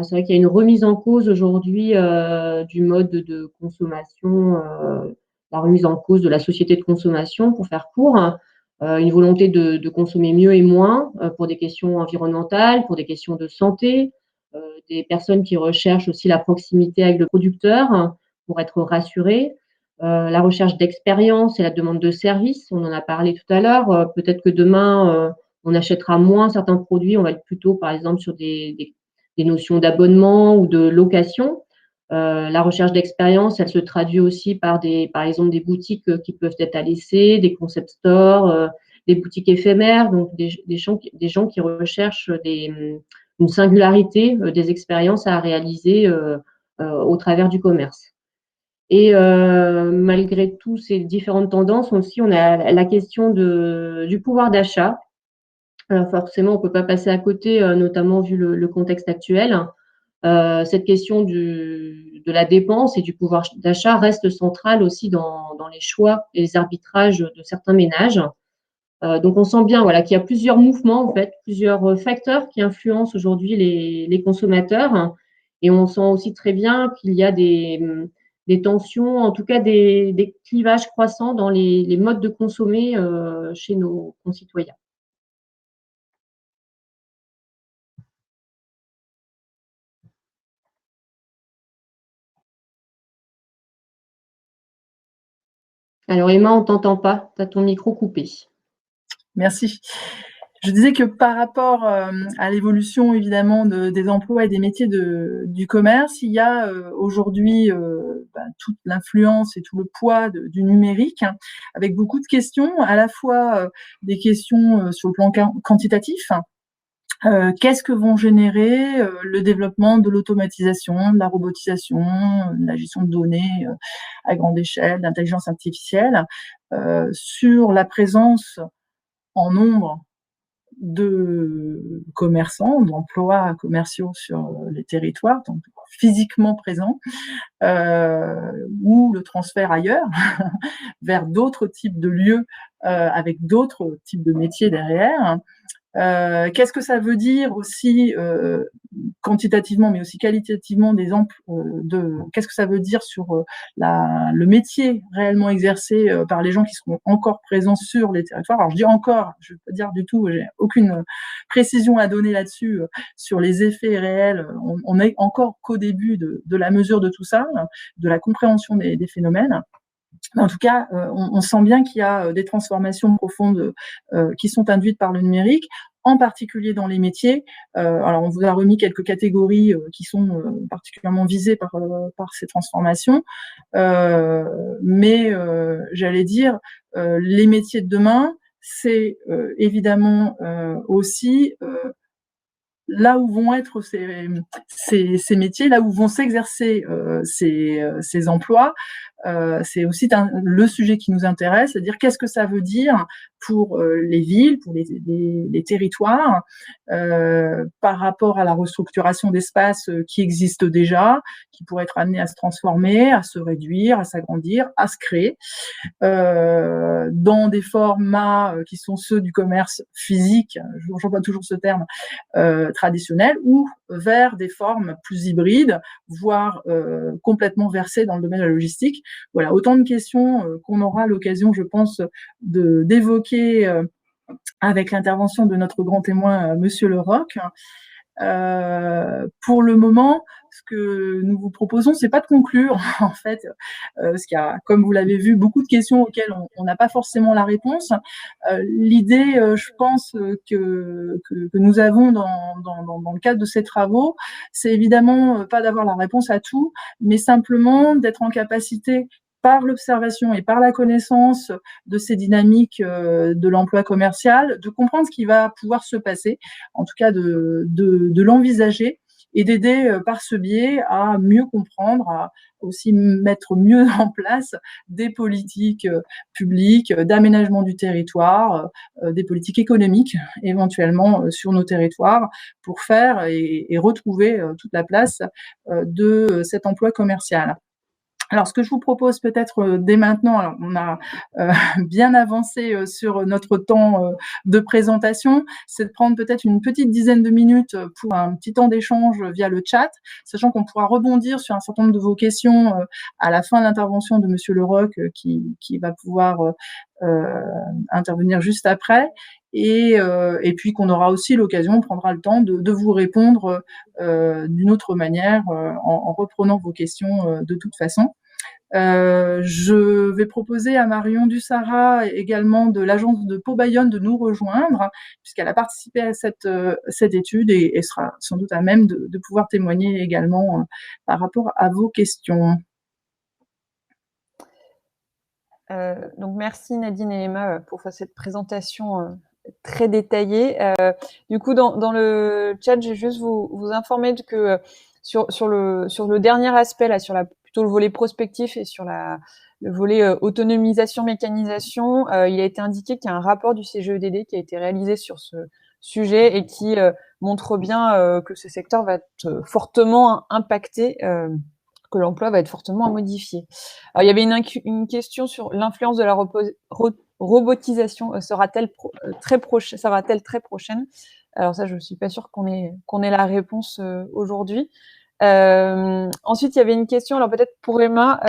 C'est vrai qu'il y a une remise en cause aujourd'hui du mode de consommation, la remise en cause de la société de consommation, pour faire court. Une volonté de consommer mieux et moins pour des questions environnementales, pour des questions de santé, des personnes qui recherchent aussi la proximité avec le producteur pour être rassurées, la recherche d'expérience et la demande de services, on en a parlé tout à l'heure. Peut-être que demain, on achètera moins certains produits, on va être plutôt, par exemple, sur des notions d'abonnement ou de location. La recherche d'expérience, elle se traduit aussi par exemple, des boutiques qui peuvent être à l'essai, des concept stores, des boutiques éphémères, donc des gens qui recherchent une singularité des expériences à réaliser au travers du commerce. Et malgré tous ces différentes tendances, aussi, on a la question du pouvoir d'achat. Forcément, on ne peut pas passer à côté, notamment vu le contexte actuel. Cette question de la dépense et du pouvoir d'achat reste centrale aussi dans les choix et les arbitrages de certains ménages. Donc, on sent bien qu'il y a plusieurs mouvements, en fait, plusieurs facteurs qui influencent aujourd'hui les consommateurs. Et on sent aussi très bien qu'il y a des tensions, en tout cas des clivages croissants dans les modes de consommer chez nos concitoyens. Alors Emma, on ne t'entend pas, tu as ton micro coupé. Merci. Je disais que par rapport à l'évolution évidemment des emplois et des métiers du commerce, il y a aujourd'hui toute l'influence et tout le poids du numérique, avec beaucoup de questions, à la fois des questions sur le plan quantitatif. Qu'est-ce que vont générer le développement de l'automatisation, de la robotisation, de la gestion de données à grande échelle, d'intelligence artificielle, sur la présence en nombre de commerçants, d'emplois commerciaux sur les territoires, donc physiquement présents, ou le transfert ailleurs, vers d'autres types de lieux avec d'autres types de métiers derrière. Qu'est-ce que ça veut dire aussi quantitativement, mais aussi qualitativement qu'est-ce que ça veut dire sur le métier réellement exercé par les gens qui sont encore présents sur les territoires. Alors je dis encore, je ne veux pas dire du tout, j'ai aucune précision à donner là-dessus sur les effets réels. On n'est encore qu'au début de la mesure de tout ça, de la compréhension des phénomènes. En tout cas, on sent bien qu'il y a des transformations profondes qui sont induites par le numérique. en particulier dans les métiers. Alors, on vous a remis quelques catégories qui sont particulièrement visées par ces transformations, mais j'allais dire, les métiers de demain, c'est évidemment aussi là où vont être ces métiers, là où vont s'exercer ces emplois. C'est aussi le sujet qui nous intéresse, c'est-à-dire qu'est-ce que ça veut dire pour les villes, pour les territoires, par rapport à la restructuration d'espaces qui existent déjà, qui pourraient être amenés à se transformer, à se réduire, à s'agrandir, à se créer, dans des formats qui sont ceux du commerce physique, j'emploie toujours ce terme, traditionnel, ou vers des formes plus hybrides, voire complètement versées dans le domaine de la logistique. Voilà, autant de questions qu'on aura l'occasion, je pense, d'évoquer avec l'intervention de notre grand témoin, Monsieur Leroc. Pour le moment, ce que nous vous proposons, c'est pas de conclure, en fait, parce qu'il y a, comme vous l'avez vu, beaucoup de questions auxquelles on n'a pas forcément la réponse. L'idée, je pense, que nous avons dans le cadre de ces travaux, c'est évidemment pas d'avoir la réponse à tout, mais simplement d'être en capacité, par l'observation et par la connaissance de ces dynamiques de l'emploi commercial, de comprendre ce qui va pouvoir se passer, en tout cas de l'envisager et d'aider par ce biais à mieux comprendre, à aussi mettre mieux en place des politiques publiques, d'aménagement du territoire, des politiques économiques éventuellement sur nos territoires pour faire et retrouver toute la place de cet emploi commercial. Alors, ce que je vous propose peut-être dès maintenant, alors on a bien avancé sur notre temps de présentation, c'est de prendre peut-être une petite dizaine de minutes pour un petit temps d'échange via le chat, sachant qu'on pourra rebondir sur un certain nombre de vos questions à la fin de l'intervention de Monsieur Leroc qui va pouvoir intervenir juste après. Et puis qu'on aura aussi l'occasion, on prendra le temps de vous répondre d'une autre manière en reprenant vos questions de toute façon. Je vais proposer à Marion Dussara, également de l'agence de Pau Bayonne, de nous rejoindre, puisqu'elle a participé à cette étude et sera sans doute à même de pouvoir témoigner également par rapport à vos questions. Donc merci Nadine et Emma pour cette présentation très détaillée. Du coup, dans le chat, je vais juste vous informer que sur le dernier aspect, là, sur plutôt le volet prospectif et sur le volet autonomisation, mécanisation, il a été indiqué qu'il y a un rapport du CGEDD qui a été réalisé sur ce sujet et qui montre bien que ce secteur va être fortement impacté, que l'emploi va être fortement modifié. Alors, il y avait une question sur l'influence de la robotisation. Sera-t-elle très prochaine? Alors ça, je suis pas sûre qu'on ait la réponse aujourd'hui. Ensuite, il y avait une question, alors peut-être pour Emma,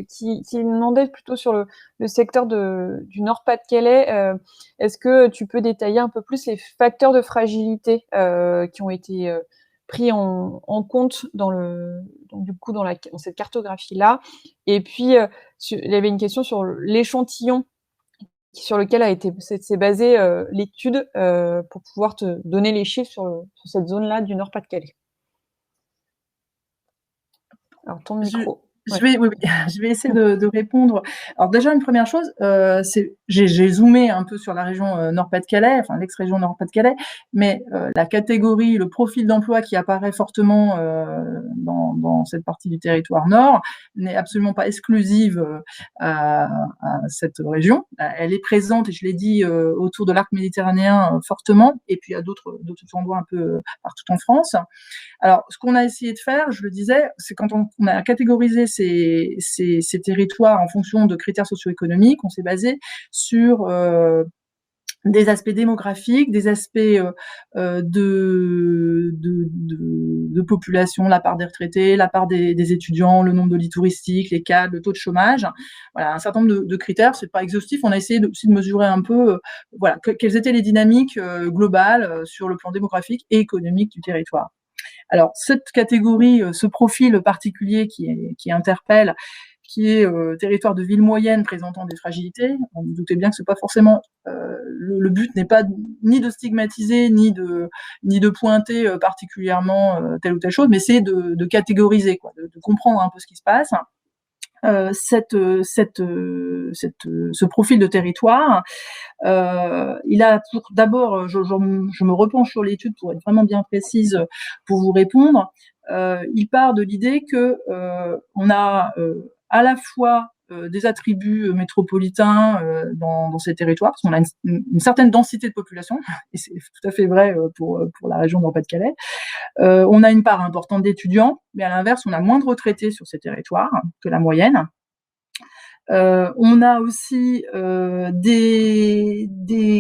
qui demandait plutôt sur le secteur du Nord-Pas-de-Calais. Est-ce que tu peux détailler un peu plus les facteurs de fragilité qui ont été pris en compte dans cette cartographie-là? Et puis, il y avait une question sur l'échantillon sur lequel s'est basée l'étude pour pouvoir te donner les chiffres sur cette zone-là du Nord-Pas-de-Calais. Alors, ton micro. Je vais essayer de répondre. Alors déjà, une première chose, j'ai zoomé un peu sur la région Nord-Pas-de-Calais, enfin l'ex-région Nord-Pas-de-Calais, mais la catégorie, le profil d'emploi qui apparaît fortement dans cette partie du territoire nord n'est absolument pas exclusive à cette région. Elle est présente, et je l'ai dit, autour de l'arc méditerranéen fortement, et puis à d'autres endroits un peu partout en France. Alors, ce qu'on a essayé de faire, je le disais, c'est quand on a catégorisé ces territoires en fonction de critères socio-économiques, on s'est basé sur des aspects démographiques, des aspects de population, la part des retraités, la part des étudiants, le nombre de lits touristiques, les cadres, le taux de chômage. Voilà, un certain nombre de critères. C'est pas exhaustif. On a essayé aussi de mesurer un peu, quelles étaient les dynamiques globales sur le plan démographique et économique du territoire. Alors, cette catégorie, ce profil particulier qui interpelle, qui est territoire de ville moyenne présentant des fragilités. On vous doutez bien que c'est pas forcément le but n'est pas ni de stigmatiser ni de pointer particulièrement telle ou telle chose, mais c'est de catégoriser, quoi, de comprendre un peu ce qui se passe. Ce profil de territoire, il a d'abord, je me repenche sur l'étude pour être vraiment bien précise pour vous répondre. Il part de l'idée que on a à la fois des attributs métropolitains dans ces territoires, parce qu'on a une certaine densité de population, et c'est tout à fait vrai pour la région Nord-Pas-de-Calais. On a une part importante d'étudiants, mais à l'inverse, on a moins de retraités sur ces territoires que la moyenne. On a aussi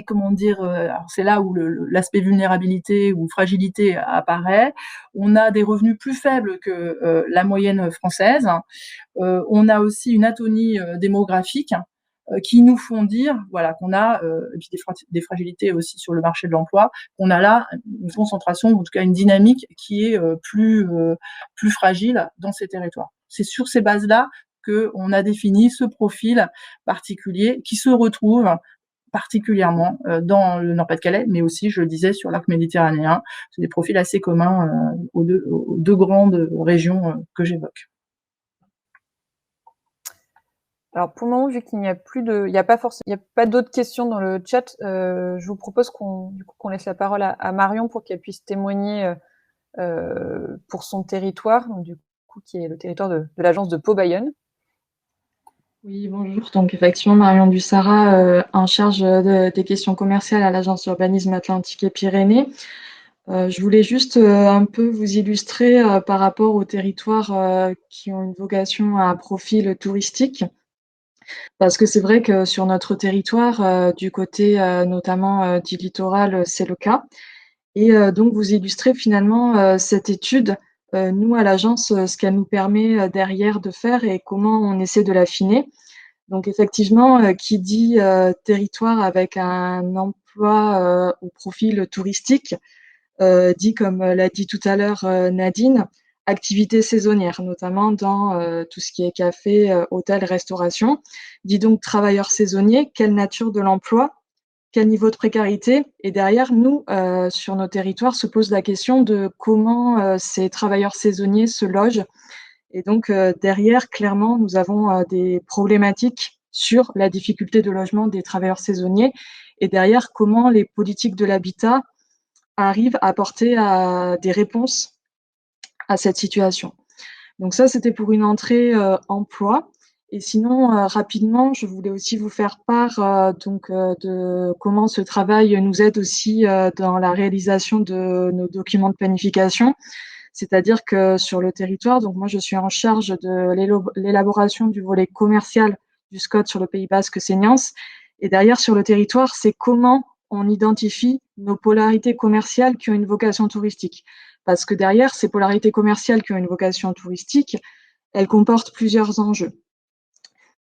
comment dire, alors c'est là où l'aspect vulnérabilité ou fragilité apparaît. On a des revenus plus faibles que la moyenne française. On a aussi une atonie démographique qui nous font dire, voilà, qu'on a et puis des fragilités aussi sur le marché de l'emploi, qu'on a là une concentration, en tout cas une dynamique qui est plus fragile dans ces territoires. C'est sur ces bases-là qu'on a défini ce profil particulier qui se retrouve particulièrement dans le Nord-Pas-de-Calais, mais aussi, je le disais, sur l'arc méditerranéen. C'est des profils assez communs aux deux grandes régions que j'évoque. Alors pour le moment, vu qu'il n'y a plus de, il n'y a pas d'autres questions dans le chat, je vous propose qu'on laisse la parole à Marion pour qu'elle puisse témoigner pour son territoire, donc du coup qui est le territoire de l'agence de Pau-Bayonne. Oui, bonjour. Donc effectivement, Marion Bussara, en charge des questions commerciales à l'agence d'urbanisme Atlantique et Pyrénées. Je voulais juste un peu vous illustrer par rapport aux territoires qui ont une vocation à profil touristique. Parce que c'est vrai que sur notre territoire, du côté notamment du littoral, c'est le cas. Et donc vous illustrez finalement cette étude, nous à l'agence, ce qu'elle nous permet derrière de faire et comment on essaie de l'affiner. Donc effectivement, qui dit territoire avec un emploi au profil touristique, dit, comme l'a dit tout à l'heure Nadine, activités saisonnières, notamment dans tout ce qui est café, hôtel, restauration. Dit donc travailleurs saisonniers, quelle nature de l'emploi, quel niveau de précarité. Et derrière, nous, sur nos territoires, se pose la question de comment ces travailleurs saisonniers se logent. Et donc, derrière, clairement, nous avons des problématiques sur la difficulté de logement des travailleurs saisonniers. Et derrière, comment les politiques de l'habitat arrivent à apporter des réponses à cette situation. Donc ça, c'était pour une entrée emploi. Et sinon, rapidement, je voulais aussi vous faire part de comment ce travail nous aide aussi dans la réalisation de nos documents de planification. C'est-à-dire que sur le territoire, donc moi je suis en charge de l'élaboration du volet commercial du SCOT sur le Pays Basque Seignance. Et derrière, sur le territoire, c'est comment on identifie nos polarités commerciales qui ont une vocation touristique. Parce que derrière, ces polarités commerciales qui ont une vocation touristique, elles comportent plusieurs enjeux.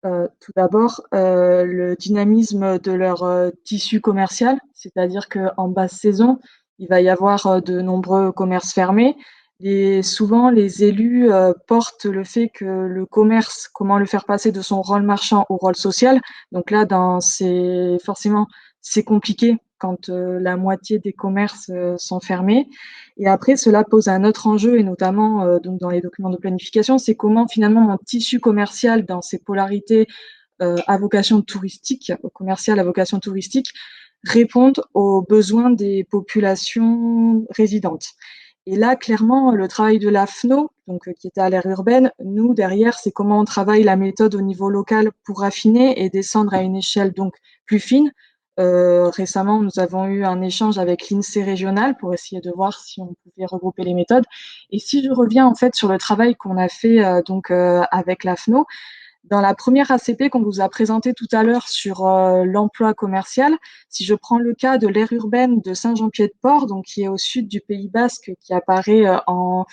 Tout d'abord, le dynamisme de leur tissu commercial, c'est-à-dire qu'en basse saison, il va y avoir de nombreux commerces fermés. Souvent, les élus portent le fait que le commerce, comment le faire passer de son rôle marchand au rôle social. Donc là, forcément, c'est compliqué quand la moitié des commerces sont fermés. Et après, cela pose un autre enjeu, et notamment donc dans les documents de planification, c'est comment finalement mon tissu commercial dans ses polarités à vocation touristique, commercial à vocation touristique, répondent aux besoins des populations résidentes. Et là, clairement, le travail de l'AFNO, donc qui était à l'aire urbaine, nous, derrière, c'est comment on travaille la méthode au niveau local pour affiner et descendre à une échelle donc plus fine. Récemment, nous avons eu un échange avec l'INSEE régional pour essayer de voir si on pouvait regrouper les méthodes. Et si je reviens en fait sur le travail qu'on a fait avec l'AFNO, dans la première ACP qu'on vous a présentée tout à l'heure sur l'emploi commercial, si je prends le cas de l'aire urbaine de Saint-Jean-Pied-de-Port, donc qui est au sud du Pays Basque, qui apparaît en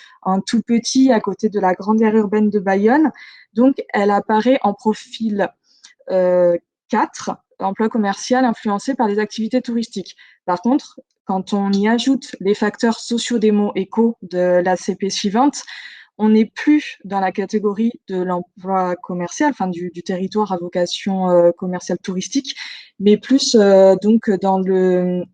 tout petit à côté de la grande aire urbaine de Bayonne, donc elle apparaît en profil 4, emploi commercial influencé par des activités touristiques. Par contre, quand on y ajoute les facteurs socio-démo-éco de l'ACP suivante, on n'est plus dans la catégorie de l'emploi commercial, enfin du territoire à vocation commerciale touristique, mais plus donc dans le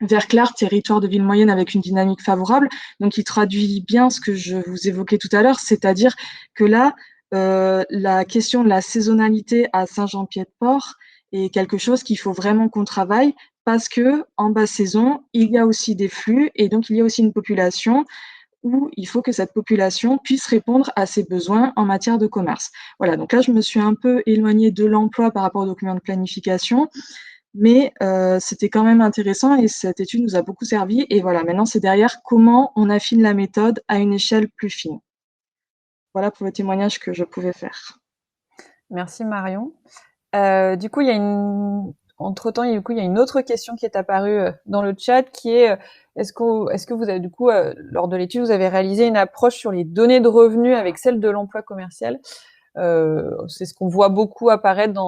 Verclare, territoire de ville moyenne avec une dynamique favorable. Donc, il traduit bien ce que je vous évoquais tout à l'heure, c'est-à-dire que là, la question de la saisonnalité à Saint-Jean-Pied-de-Port est quelque chose qu'il faut vraiment qu'on travaille parce que en basse saison, il y a aussi des flux et donc il y a aussi une population où il faut que cette population puisse répondre à ses besoins en matière de commerce. Voilà, donc là, je me suis un peu éloignée de l'emploi par rapport aux documents de planification. Mais c'était quand même intéressant et cette étude nous a beaucoup servi. Et voilà, maintenant, c'est derrière comment on affine la méthode à une échelle plus fine. Voilà pour le témoignage que je pouvais faire. Merci Marion. Du coup, entre-temps, il y a une autre question qui est apparue dans le chat qui est est-ce que vous avez, du coup, lors de l'étude, vous avez réalisé une approche sur les données de revenus avec celle de l'emploi commercial? C'est ce qu'on voit beaucoup apparaître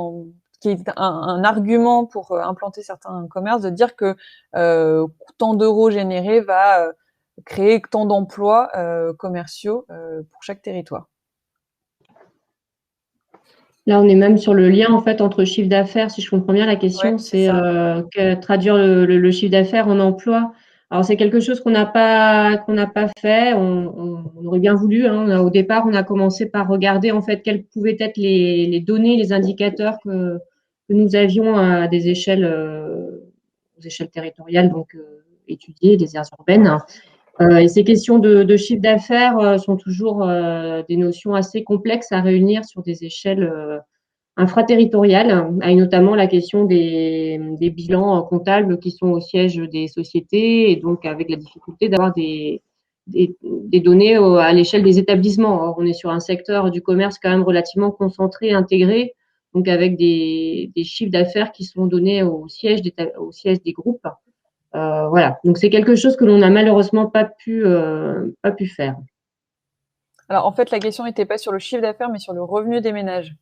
qui est un argument pour implanter certains commerces, de dire que tant d'euros générés va créer tant d'emplois commerciaux pour chaque territoire. Là, on est même sur le lien en fait entre chiffre d'affaires. Si je comprends bien la question, c'est traduire le chiffre d'affaires en emploi. Alors c'est quelque chose qu'on n'a pas fait. On aurait bien voulu. Hein. Au départ, on a commencé par regarder en fait quelles pouvaient être les données, les indicateurs que nous avions à des échelles, aux échelles territoriales, donc étudiées, des aires urbaines. Et ces questions de chiffre d'affaires sont toujours des notions assez complexes à réunir sur des échelles infraterritoriales, avec notamment la question des bilans comptables qui sont au siège des sociétés et donc avec la difficulté d'avoir des données à l'échelle des établissements. Or, on est sur un secteur du commerce quand même relativement concentré, intégré, donc avec des chiffres d'affaires qui sont donnés au siège des groupes. Voilà, donc c'est quelque chose que l'on n'a malheureusement pas pu faire. Alors en fait, la question n'était pas sur le chiffre d'affaires, mais sur le revenu des ménages.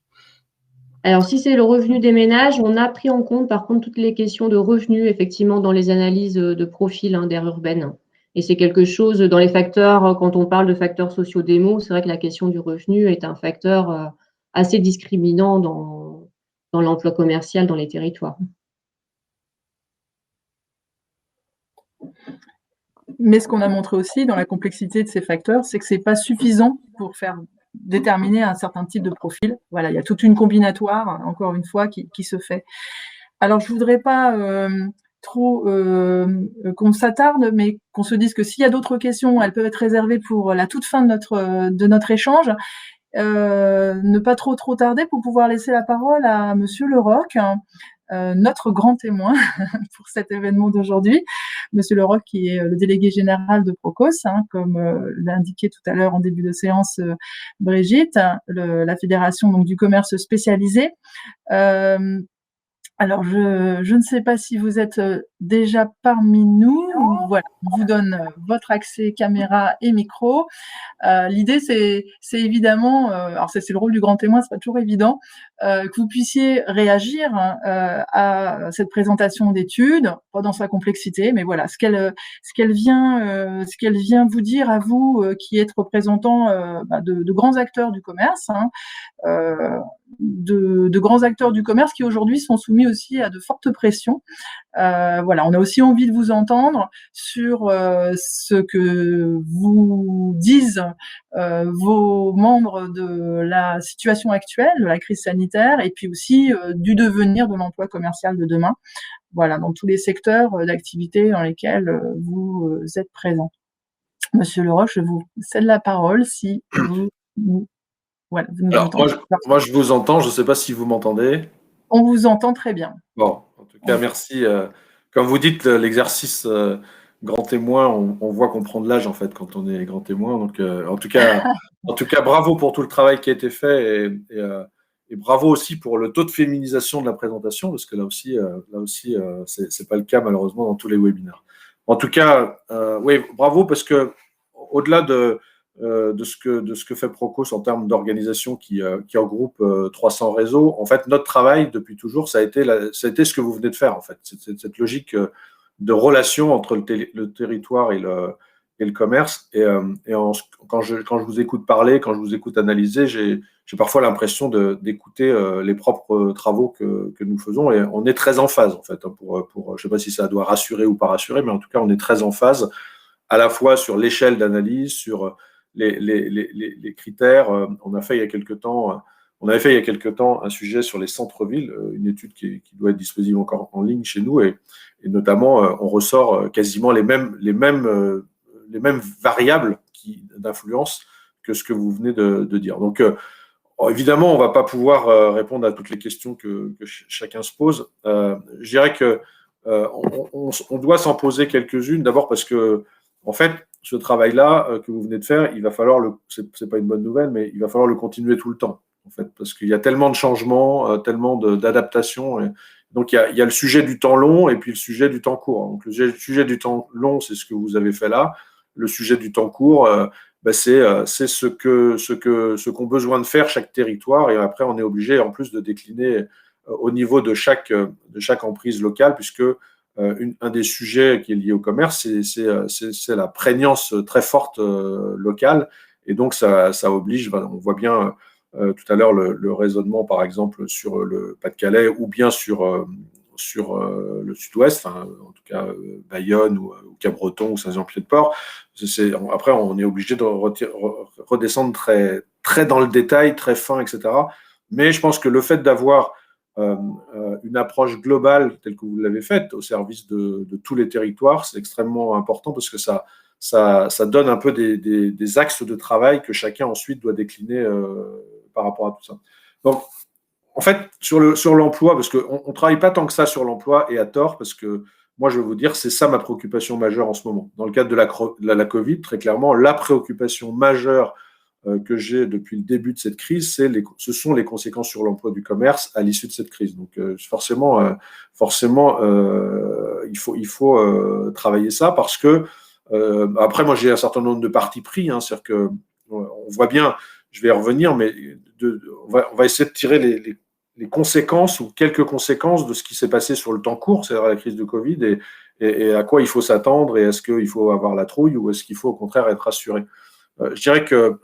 Alors si c'est le revenu des ménages, on a pris en compte par contre toutes les questions de revenus effectivement dans les analyses de profil d'aires urbaines. Et c'est quelque chose dans les facteurs, quand on parle de facteurs socio-démo, c'est vrai que la question du revenu est un facteur assez discriminant dans l'emploi commercial dans les territoires. Mais ce qu'on a montré aussi dans la complexité de ces facteurs, c'est que c'est pas suffisant pour faire déterminer un certain type de profil. Voilà, il y a toute une combinatoire, encore une fois, qui se fait. Alors, je voudrais pas trop qu'on s'attarde, mais qu'on se dise que s'il y a d'autres questions, elles peuvent être réservées pour la toute fin de notre échange. Ne pas trop tarder pour pouvoir laisser la parole à Monsieur Leroc, notre grand témoin pour cet événement d'aujourd'hui. Monsieur Leroc, qui est le délégué général de Procos, comme l'indiquait tout à l'heure en début de séance Brigitte, la fédération donc du commerce spécialisé. Alors, je ne sais pas si vous êtes déjà parmi nous. Voilà, on vous donne votre accès caméra et micro. L'idée, c'est évidemment, alors c'est le rôle du grand témoin, c'est pas toujours évident, que vous puissiez réagir à cette présentation d'études, pas dans sa complexité, mais voilà, ce qu'elle vient vous dire à vous, qui êtes représentant de grands acteurs du commerce. De grands acteurs du commerce qui aujourd'hui sont soumis aussi à de fortes pressions. Voilà, on a aussi envie de vous entendre sur ce que vous disent vos membres de la situation actuelle, de la crise sanitaire, et puis aussi du devenir de l'emploi commercial de demain. Voilà, dans tous les secteurs d'activité dans lesquels vous êtes présents. Monsieur Leroc, je vous cède la parole si vous voilà, vous nous entendez. Moi, je vous entends. Je ne sais pas si vous m'entendez. On vous entend très bien. Bon, en tout cas, merci. Comme vous dites, l'exercice grand témoin, on voit qu'on prend de l'âge en fait quand on est grand témoin. Donc, en tout cas, bravo pour tout le travail qui a été fait et bravo aussi pour le taux de féminisation de la présentation, parce que là aussi, c'est pas le cas malheureusement dans tous les webinaires. En tout cas, oui, bravo parce que au-delà de ce que fait Procos en termes d'organisation qui regroupe 300 réseaux. En fait, notre travail depuis toujours, ça a été ce que vous venez de faire en fait. Cette logique de relation entre le territoire et et le commerce. Quand je vous écoute parler, quand je vous écoute analyser, j'ai parfois l'impression d'écouter les propres travaux que nous faisons, et on est très en phase en fait. Je ne sais pas si ça doit rassurer ou pas rassurer, mais en tout cas, on est très en phase à la fois sur l'échelle d'analyse, sur les critères. On avait fait il y a quelque temps un sujet sur les centres-villes, une étude qui doit être disponible encore en ligne chez nous, et notamment on ressort quasiment les mêmes variables d'influence que ce que vous venez de dire. Donc évidemment, on ne va pas pouvoir répondre à toutes les questions que chacun se pose. Je dirais que on doit s'en poser quelques-unes, d'abord parce que en fait, ce travail-là que vous venez de faire, il va falloir c'est pas une bonne nouvelle, mais il va falloir le continuer tout le temps, en fait, parce qu'il y a tellement de changements, tellement d'adaptations. Donc, il y a le sujet du temps long et puis le sujet du temps court. Donc, le sujet du temps long, c'est ce que vous avez fait là. Le sujet du temps court, c'est ce qu'ont besoin de faire chaque territoire. Et après, on est obligé, en plus, de décliner au niveau de chaque emprise locale, puisque un des sujets qui est lié au commerce, c'est la prégnance très forte locale. Et donc, ça oblige, on voit bien tout à l'heure le raisonnement, par exemple, sur le Pas-de-Calais ou bien sur le sud-ouest, en tout cas Bayonne ou Cap-Breton ou Saint-Jean-Pied-de-Port. Après, on est obligé de redescendre très, très dans le détail, très fin, etc. Mais je pense que le fait d'avoir une approche globale telle que vous l'avez faite au service de tous les territoires, c'est extrêmement important parce que ça donne un peu des axes de travail que chacun ensuite doit décliner par rapport à tout ça. Donc, en fait, sur l'emploi, parce qu'on ne travaille pas tant que ça sur l'emploi, et à tort, parce que moi, je vais vous dire, c'est ça ma préoccupation majeure en ce moment. Dans le cadre de la Covid, très clairement, la préoccupation majeure que j'ai depuis le début de cette crise, ce sont les conséquences sur l'emploi du commerce à l'issue de cette crise. Donc forcément, il faut travailler ça, parce que après, moi, j'ai un certain nombre de partis pris, c'est-à-dire que on voit bien, je vais y revenir, mais on va essayer de tirer les conséquences ou quelques conséquences de ce qui s'est passé sur le temps court, c'est-à-dire la crise de Covid, et à quoi il faut s'attendre, et est-ce qu'il faut avoir la trouille ou est-ce qu'il faut au contraire être rassuré. Je dirais que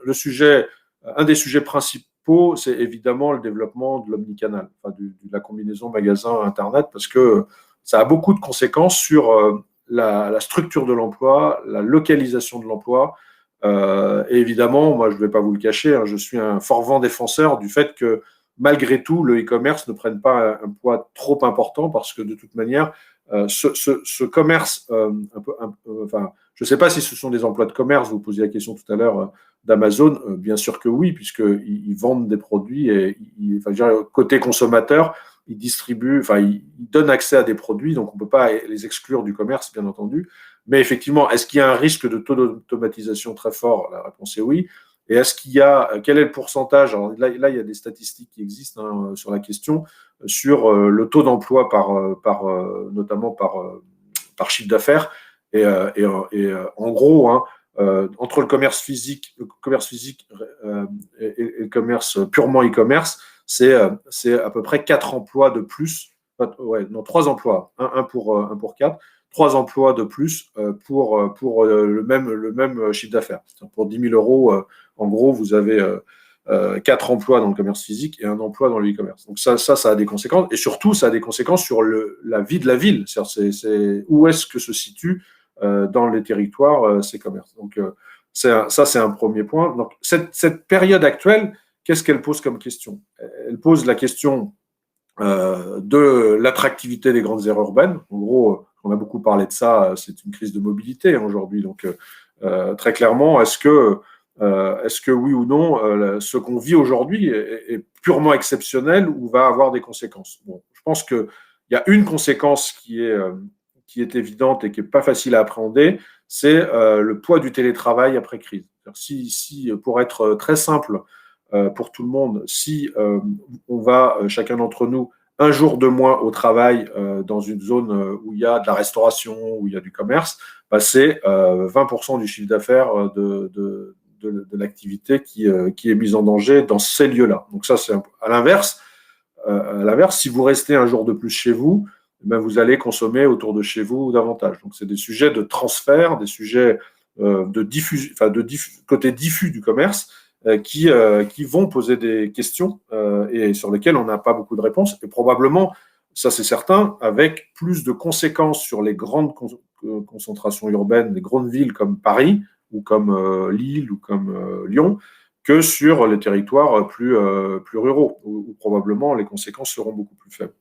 un des sujets principaux, c'est évidemment le développement de l'omnicanal, de la combinaison magasin-internet, parce que ça a beaucoup de conséquences sur la structure de l'emploi, la localisation de l'emploi. Et évidemment, moi, je ne vais pas vous le cacher, je suis un fervent défenseur du fait que malgré tout, le e-commerce ne prenne pas un poids trop important, parce que de toute manière, ce commerce, je ne sais pas si ce sont des emplois de commerce, vous posiez la question tout à l'heure d'Amazon, bien sûr que oui, puisqu'ils vendent des produits, et côté consommateur, ils distribuent, ils donnent accès à des produits, donc on ne peut pas les exclure du commerce, bien entendu. Mais effectivement, est-ce qu'il y a un risque de taux d'automatisation très fort? La réponse est oui. Et quel est le pourcentage? Alors là, il y a des statistiques qui existent sur la question, sur le taux d'emploi notamment par chiffre d'affaires. Et en gros, entre le commerce physique et le commerce purement e-commerce, c'est à peu près 4 emplois de plus. 3 emplois, un pour 4. 3 emplois de plus pour le même chiffre d'affaires. Pour 10 000 euros, en gros, vous avez 4 emplois dans le commerce physique et un emploi dans le e-commerce. Donc ça a des conséquences. Et surtout, ça a des conséquences sur la vie de la ville. C'est où est-ce que se situent dans les territoires ces commerces. Donc ça, c'est un premier point. Donc cette période actuelle, qu'est-ce qu'elle pose comme question? Elle pose la question de l'attractivité des grandes aires urbaines. En gros, on a beaucoup parlé de ça, c'est une crise de mobilité aujourd'hui. Donc, très clairement, est-ce que oui ou non, ce qu'on vit aujourd'hui est purement exceptionnel ou va avoir des conséquences? Bon, je pense qu'il y a une conséquence qui est évidente et qui n'est pas facile à appréhender, c'est le poids du télétravail après crise. Si, pour être très simple pour tout le monde, si on va, chacun d'entre nous, un jour de moins au travail dans une zone où il y a de la restauration, où il y a du commerce, c'est 20% du chiffre d'affaires de l'activité qui est mise en danger dans ces lieux-là. Donc ça, c'est à l'inverse. Si vous restez un jour de plus chez vous, vous allez consommer autour de chez vous davantage. Donc c'est des sujets de transfert, des sujets côté diffus du commerce qui vont poser des questions et sur lesquelles on n'a pas beaucoup de réponses. Et probablement, ça c'est certain, avec plus de conséquences sur les grandes concentrations urbaines, les grandes villes comme Paris ou comme Lille ou comme Lyon, que sur les territoires plus ruraux, où probablement les conséquences seront beaucoup plus faibles.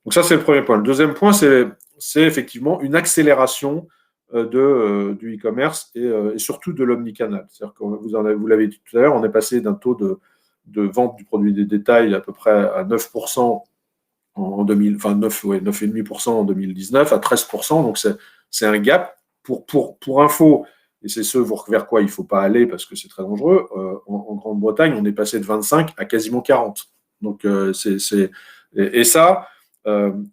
Donc ça, c'est le premier point. Le deuxième point, c'est effectivement une accélération du e-commerce et surtout de l'omnicanal. C'est-à-dire que vous l'avez dit tout à l'heure, on est passé d'un taux de vente du produit des détails à peu près à 9% en 2000, enfin 9,5% en 2019 à 13%. Donc c'est un gap. Pour info, et c'est ce vers quoi il ne faut pas aller parce que c'est très dangereux, en Grande-Bretagne, on est passé de 25 à quasiment 40. Donc et ça,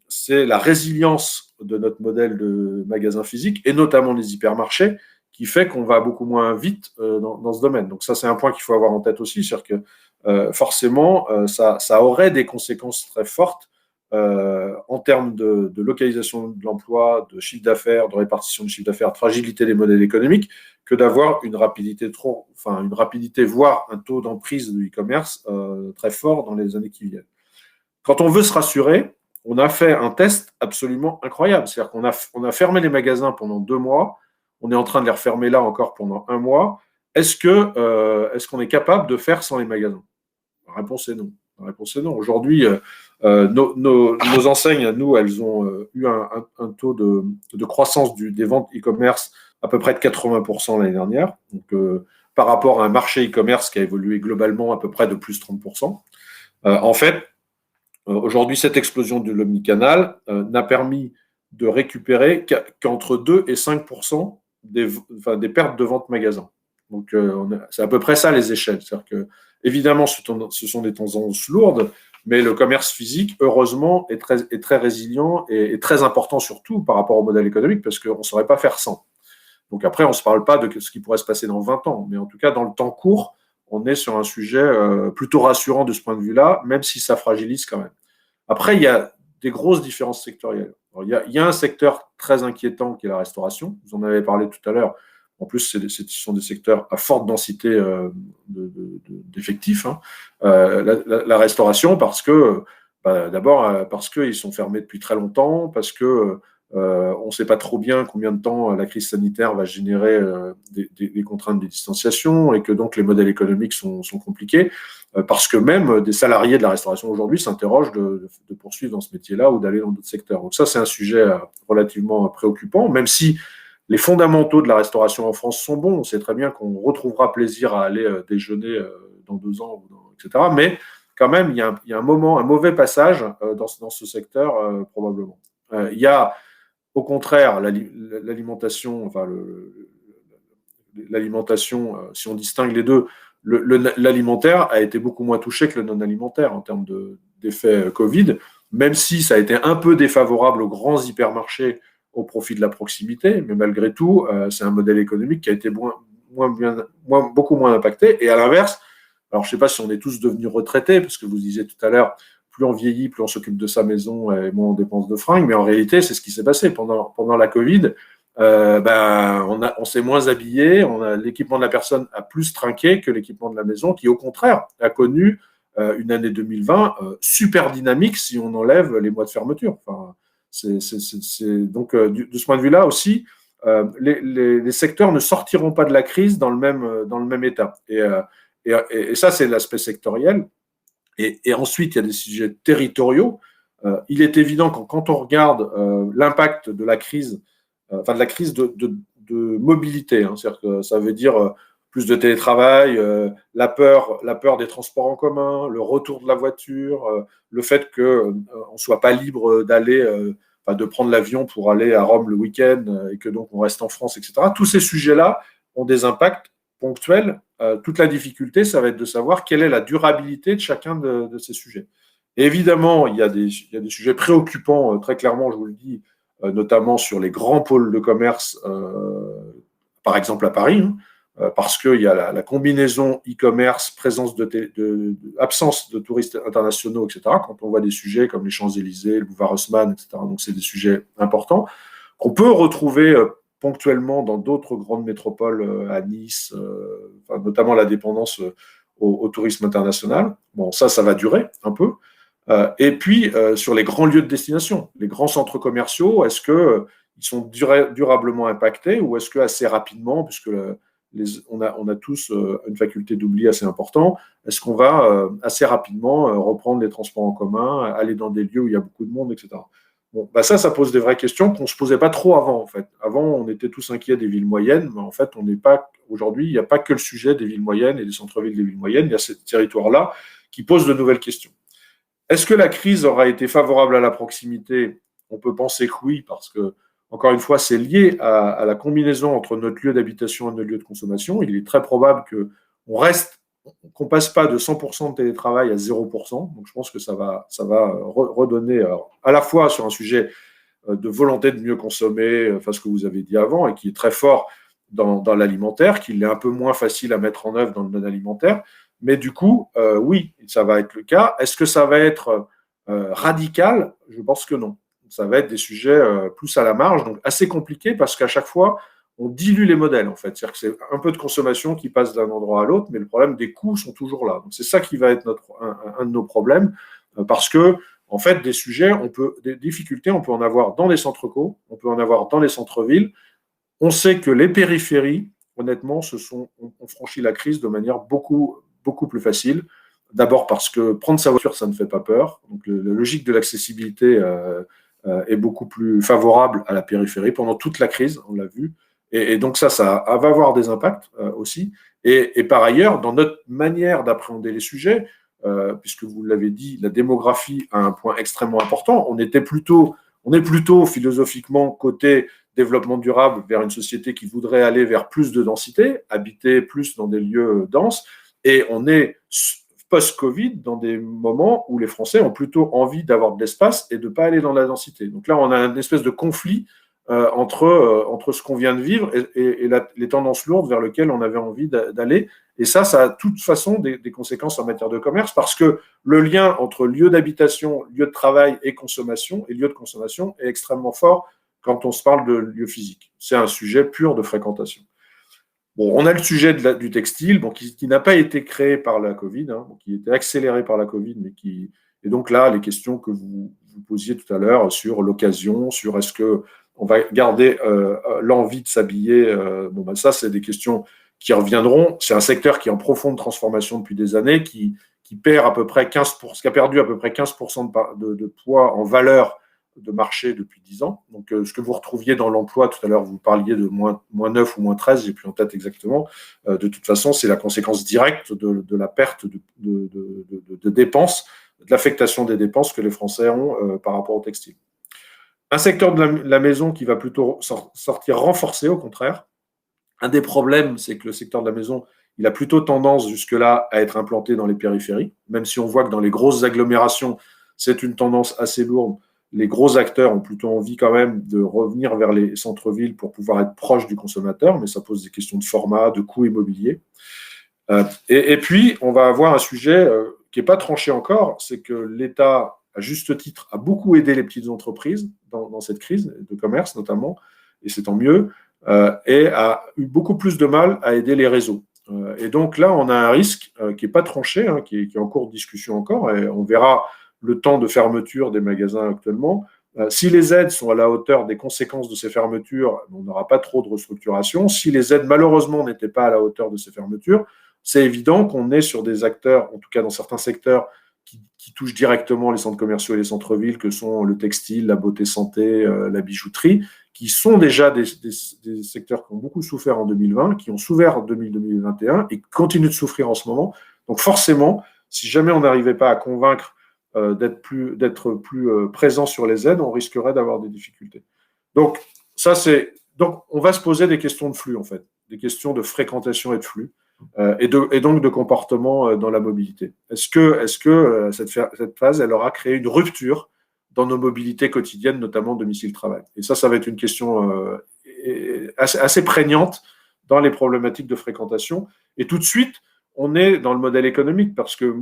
c'est la résilience de notre modèle de magasin physique et notamment les hypermarchés qui fait qu'on va beaucoup moins vite dans ce domaine. Donc ça, c'est un point qu'il faut avoir en tête aussi, c'est-à-dire que forcément, ça aurait des conséquences très fortes en termes de localisation de l'emploi, de chiffre d'affaires, de répartition de chiffre d'affaires, de fragilité des modèles économiques, que d'avoir une rapidité, voire un taux d'emprise du e-commerce très fort dans les années qui viennent. Quand on veut se rassurer, on a fait un test absolument incroyable. C'est-à-dire qu'on a fermé les magasins pendant 2 mois, on est en train de les refermer là encore pendant 1 mois. Est-ce qu'on est capable de faire sans les magasins? La réponse est non. Aujourd'hui, nos enseignes, nous, elles ont eu un taux de croissance des ventes e-commerce à peu près de 80% l'année dernière. Donc, par rapport à un marché e-commerce qui a évolué globalement à peu près de plus 30%. En fait, aujourd'hui, cette explosion de l'omnicanal n'a permis de récupérer qu'entre 2 et 5% des pertes de vente magasin. Donc, c'est à peu près ça les échelles. C'est-à-dire que, évidemment, ce sont des tendances lourdes, mais le commerce physique, heureusement, est très résilient et très important surtout par rapport au modèle économique parce qu'on ne saurait pas faire sans. Donc après, on ne se parle pas de ce qui pourrait se passer dans 20 ans, mais en tout cas, dans le temps court, on est sur un sujet plutôt rassurant de ce point de vue-là, même si ça fragilise quand même. Après, il y a des grosses différences sectorielles. Alors, il y a un secteur très inquiétant qui est la restauration. Vous en avez parlé tout à l'heure. En plus, ce sont des secteurs à forte densité d'effectifs. La restauration, parce que, d'abord, parce qu'ils sont fermés depuis très longtemps, parce que on ne sait pas trop bien combien de temps la crise sanitaire va générer des contraintes de distanciation et que donc les modèles économiques sont compliqués, parce que même des salariés de la restauration aujourd'hui s'interrogent de poursuivre dans ce métier-là ou d'aller dans d'autres secteurs. Donc ça, c'est un sujet relativement préoccupant, même si les fondamentaux de la restauration en France sont bons. On sait très bien qu'on retrouvera plaisir à aller déjeuner dans 2 ans, etc. Mais quand même, il y a un mauvais passage dans ce secteur probablement. Il y a au contraire l'alimentation, si on distingue les deux, l'alimentaire a été beaucoup moins touché que le non-alimentaire en termes d'effet Covid, même si ça a été un peu défavorable aux grands hypermarchés au profit de la proximité, mais malgré tout, c'est un modèle économique qui a été beaucoup moins impacté. Et à l'inverse, alors je ne sais pas si on est tous devenus retraités, parce que vous disiez tout à l'heure, plus on vieillit, plus on s'occupe de sa maison et moins on dépense de fringues, mais en réalité, c'est ce qui s'est passé pendant la Covid. On s'est moins habillé, l'équipement de la personne a plus trinqué que l'équipement de la maison, qui au contraire a connu une année 2020 super dynamique si on enlève les mois de fermeture. Enfin, donc, de ce point de vue-là aussi, les secteurs ne sortiront pas de la crise dans le même état. Et ça, c'est l'aspect sectoriel. Et ensuite, il y a des sujets territoriaux. Il est évident que quand on regarde l'impact de la crise, de mobilité, c'est-à-dire que ça veut dire plus de télétravail, la peur des transports en commun, le retour de la voiture, le fait qu'on ne soit pas libre de prendre l'avion pour aller à Rome le week-end et que donc on reste en France, etc. Tous ces sujets-là ont des impacts ponctuels. Toute la difficulté, ça va être de savoir quelle est la durabilité de chacun de ces sujets. Et évidemment, il y a des sujets préoccupants, très clairement, je vous le dis, notamment sur les grands pôles de commerce, par exemple à Paris, parce qu'il y a la combinaison e-commerce, absence de touristes internationaux, etc. Quand on voit des sujets comme les Champs-Élysées, le boulevard Haussmann, etc. Donc, c'est des sujets importants qu'on peut retrouver ponctuellement dans d'autres grandes métropoles, à Nice, notamment la dépendance au tourisme international. Bon, ça va durer un peu. Et puis, sur les grands lieux de destination, les grands centres commerciaux, est-ce qu'ils sont durablement impactés ou est-ce que assez rapidement, puisque on a tous une faculté d'oubli assez importante, est-ce qu'on va assez rapidement reprendre les transports en commun, aller dans des lieux où il y a beaucoup de monde, etc. Bon, ça pose des vraies questions qu'on ne se posait pas trop avant, en fait. Avant, on était tous inquiets des villes moyennes, mais en fait, on n'est pas. Aujourd'hui, il n'y a pas que le sujet des villes moyennes et des centres-villes des villes moyennes. Il y a ces territoires-là qui posent de nouvelles questions. Est-ce que la crise aura été favorable à la proximité? On peut penser que oui, parce que, encore une fois, c'est lié à la combinaison entre notre lieu d'habitation et notre lieu de consommation. Il est très probable qu'on ne passe pas de 100% de télétravail à 0%. Donc, je pense que ça va redonner, à la fois sur un sujet de volonté de mieux consommer, enfin, ce que vous avez dit avant, et qui est très fort dans l'alimentaire, qu'il est un peu moins facile à mettre en œuvre dans le non-alimentaire. Mais du coup, oui, ça va être le cas. Est-ce que ça va être radical? Je pense que non. Ça va être des sujets plus à la marge, donc assez compliqués parce qu'à chaque fois, on dilue les modèles, en fait. C'est-à-dire que c'est un peu de consommation qui passe d'un endroit à l'autre, mais le problème des coûts sont toujours là. Donc, c'est ça qui va être un de nos problèmes, parce que, en fait, des sujets, des difficultés, on peut en avoir dans les centres-co, on peut en avoir dans les centres-villes. On sait que les périphéries, honnêtement, ont franchi la crise de manière beaucoup plus facile. D'abord parce que prendre sa voiture, ça ne fait pas peur. Donc, la logique de l'accessibilité est beaucoup plus favorable à la périphérie pendant toute la crise, on l'a vu. Et donc ça va avoir des impacts aussi. Et par ailleurs, dans notre manière d'appréhender les sujets, puisque vous l'avez dit, la démographie a un point extrêmement important. On est plutôt philosophiquement côté développement durable vers une société qui voudrait aller vers plus de densité, habiter plus dans des lieux denses. Et on est post-Covid dans des moments où les Français ont plutôt envie d'avoir de l'espace et de ne pas aller dans la densité. Donc là, on a une espèce de conflit entre ce qu'on vient de vivre et les tendances lourdes vers lesquelles on avait envie d'aller. Et ça a de toute façon des conséquences en matière de commerce parce que le lien entre lieu d'habitation, lieu de travail et lieu de consommation est extrêmement fort quand on se parle de lieu physique. C'est un sujet pur de fréquentation. Bon, on a le sujet du textile, qui n'a pas été créé par la Covid, qui a été accéléré par la Covid, et donc là, les questions que vous posiez tout à l'heure sur l'occasion, sur est-ce qu'on va garder l'envie de s'habiller, ça, c'est des questions qui reviendront. C'est un secteur qui est en profonde transformation depuis des années, qui perd à peu près 15%, qui a perdu à peu près 15% de poids en valeur de marché depuis 10 ans. Donc, ce que vous retrouviez dans l'emploi, tout à l'heure, vous parliez de moins 9 ou moins 13, j'ai plus en tête exactement. De toute façon, c'est la conséquence directe de la perte de dépenses, de l'affectation des dépenses que les Français ont par rapport au textile. Un secteur de la maison qui va plutôt sortir renforcé, au contraire. Un des problèmes, c'est que le secteur de la maison, il a plutôt tendance jusque-là à être implanté dans les périphéries, même si on voit que dans les grosses agglomérations, c'est une tendance assez lourde. Les gros acteurs ont plutôt envie quand même de revenir vers les centres-villes pour pouvoir être proche du consommateur, mais ça pose des questions de format, de coût immobilier. Et puis, on va avoir un sujet qui n'est pas tranché encore, c'est que l'État, à juste titre, a beaucoup aidé les petites entreprises dans cette crise de commerce notamment, et c'est tant mieux, et a eu beaucoup plus de mal à aider les réseaux. Et donc là, on a un risque qui n'est pas tranché, qui est en cours de discussion encore, et on verra le temps de fermeture des magasins actuellement. Si les aides sont à la hauteur des conséquences de ces fermetures, on n'aura pas trop de restructuration. Si les aides, malheureusement, n'étaient pas à la hauteur de ces fermetures, c'est évident qu'on est sur des acteurs, en tout cas dans certains secteurs, qui touchent directement les centres commerciaux et les centres-villes, que sont le textile, la beauté santé, la bijouterie, qui sont déjà des secteurs qui ont beaucoup souffert en 2020, qui ont souffert en 2021 et qui continuent de souffrir en ce moment. Donc forcément, si jamais on n'arrivait pas à convaincre d'être plus présent sur les aides, on risquerait d'avoir des difficultés. Donc, donc, on va se poser des questions de flux, en fait, des questions de fréquentation et de flux, et donc de comportement dans la mobilité. Est-ce que cette phase, elle aura créé une rupture dans nos mobilités quotidiennes, notamment domicile-travail? Et ça va être une question assez prégnante dans les problématiques de fréquentation. Et tout de suite, on est dans le modèle économique parce que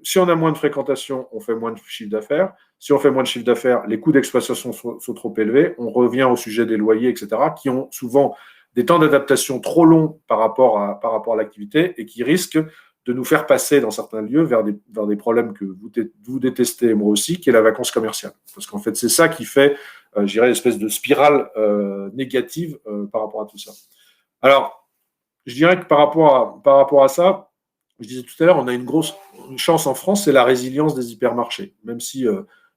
si on a moins de fréquentation, on fait moins de chiffre d'affaires. Si on fait moins de chiffre d'affaires, les coûts d'exploitation sont trop élevés. On revient au sujet des loyers, etc., qui ont souvent des temps d'adaptation trop longs par rapport à l'activité et qui risquent de nous faire passer dans certains lieux vers des problèmes que vous détestez, moi aussi, qui est la vacance commerciale. Parce qu'en fait, c'est ça qui fait, je dirais, une espèce de spirale négative par rapport à tout ça. Alors, je dirais que par rapport à ça, je disais tout à l'heure, on a une chance en France, c'est la résilience des hypermarchés. Même si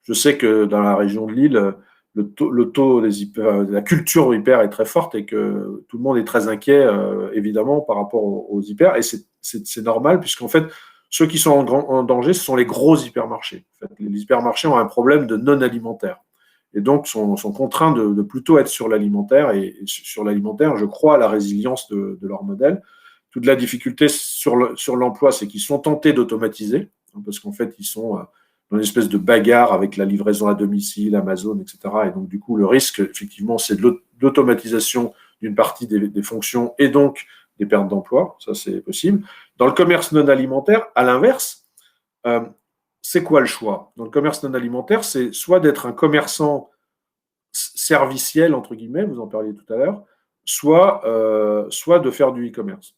je sais que dans la région de Lille, le taux la culture hyper est très forte et que tout le monde est très inquiet, évidemment, par rapport aux hyper. Et c'est normal, puisqu'en fait, ceux qui sont en danger, ce sont les gros hypermarchés. En fait, les hypermarchés ont un problème de non-alimentaire. Et donc, sont contraints de plutôt être sur l'alimentaire. Et sur l'alimentaire, je crois à la résilience de leur modèle. Toute la difficulté sur l'emploi, c'est qu'ils sont tentés d'automatiser, parce qu'en fait, ils sont dans une espèce de bagarre avec la livraison à domicile, Amazon, etc. Et donc, du coup, le risque, effectivement, c'est de l'automatisation d'une partie des fonctions et donc des pertes d'emploi. Ça, c'est possible. Dans le commerce non alimentaire, à l'inverse, c'est quoi le choix? Dans le commerce non alimentaire, c'est soit d'être un commerçant serviciel, entre guillemets, vous en parliez tout à l'heure, soit de faire du e-commerce.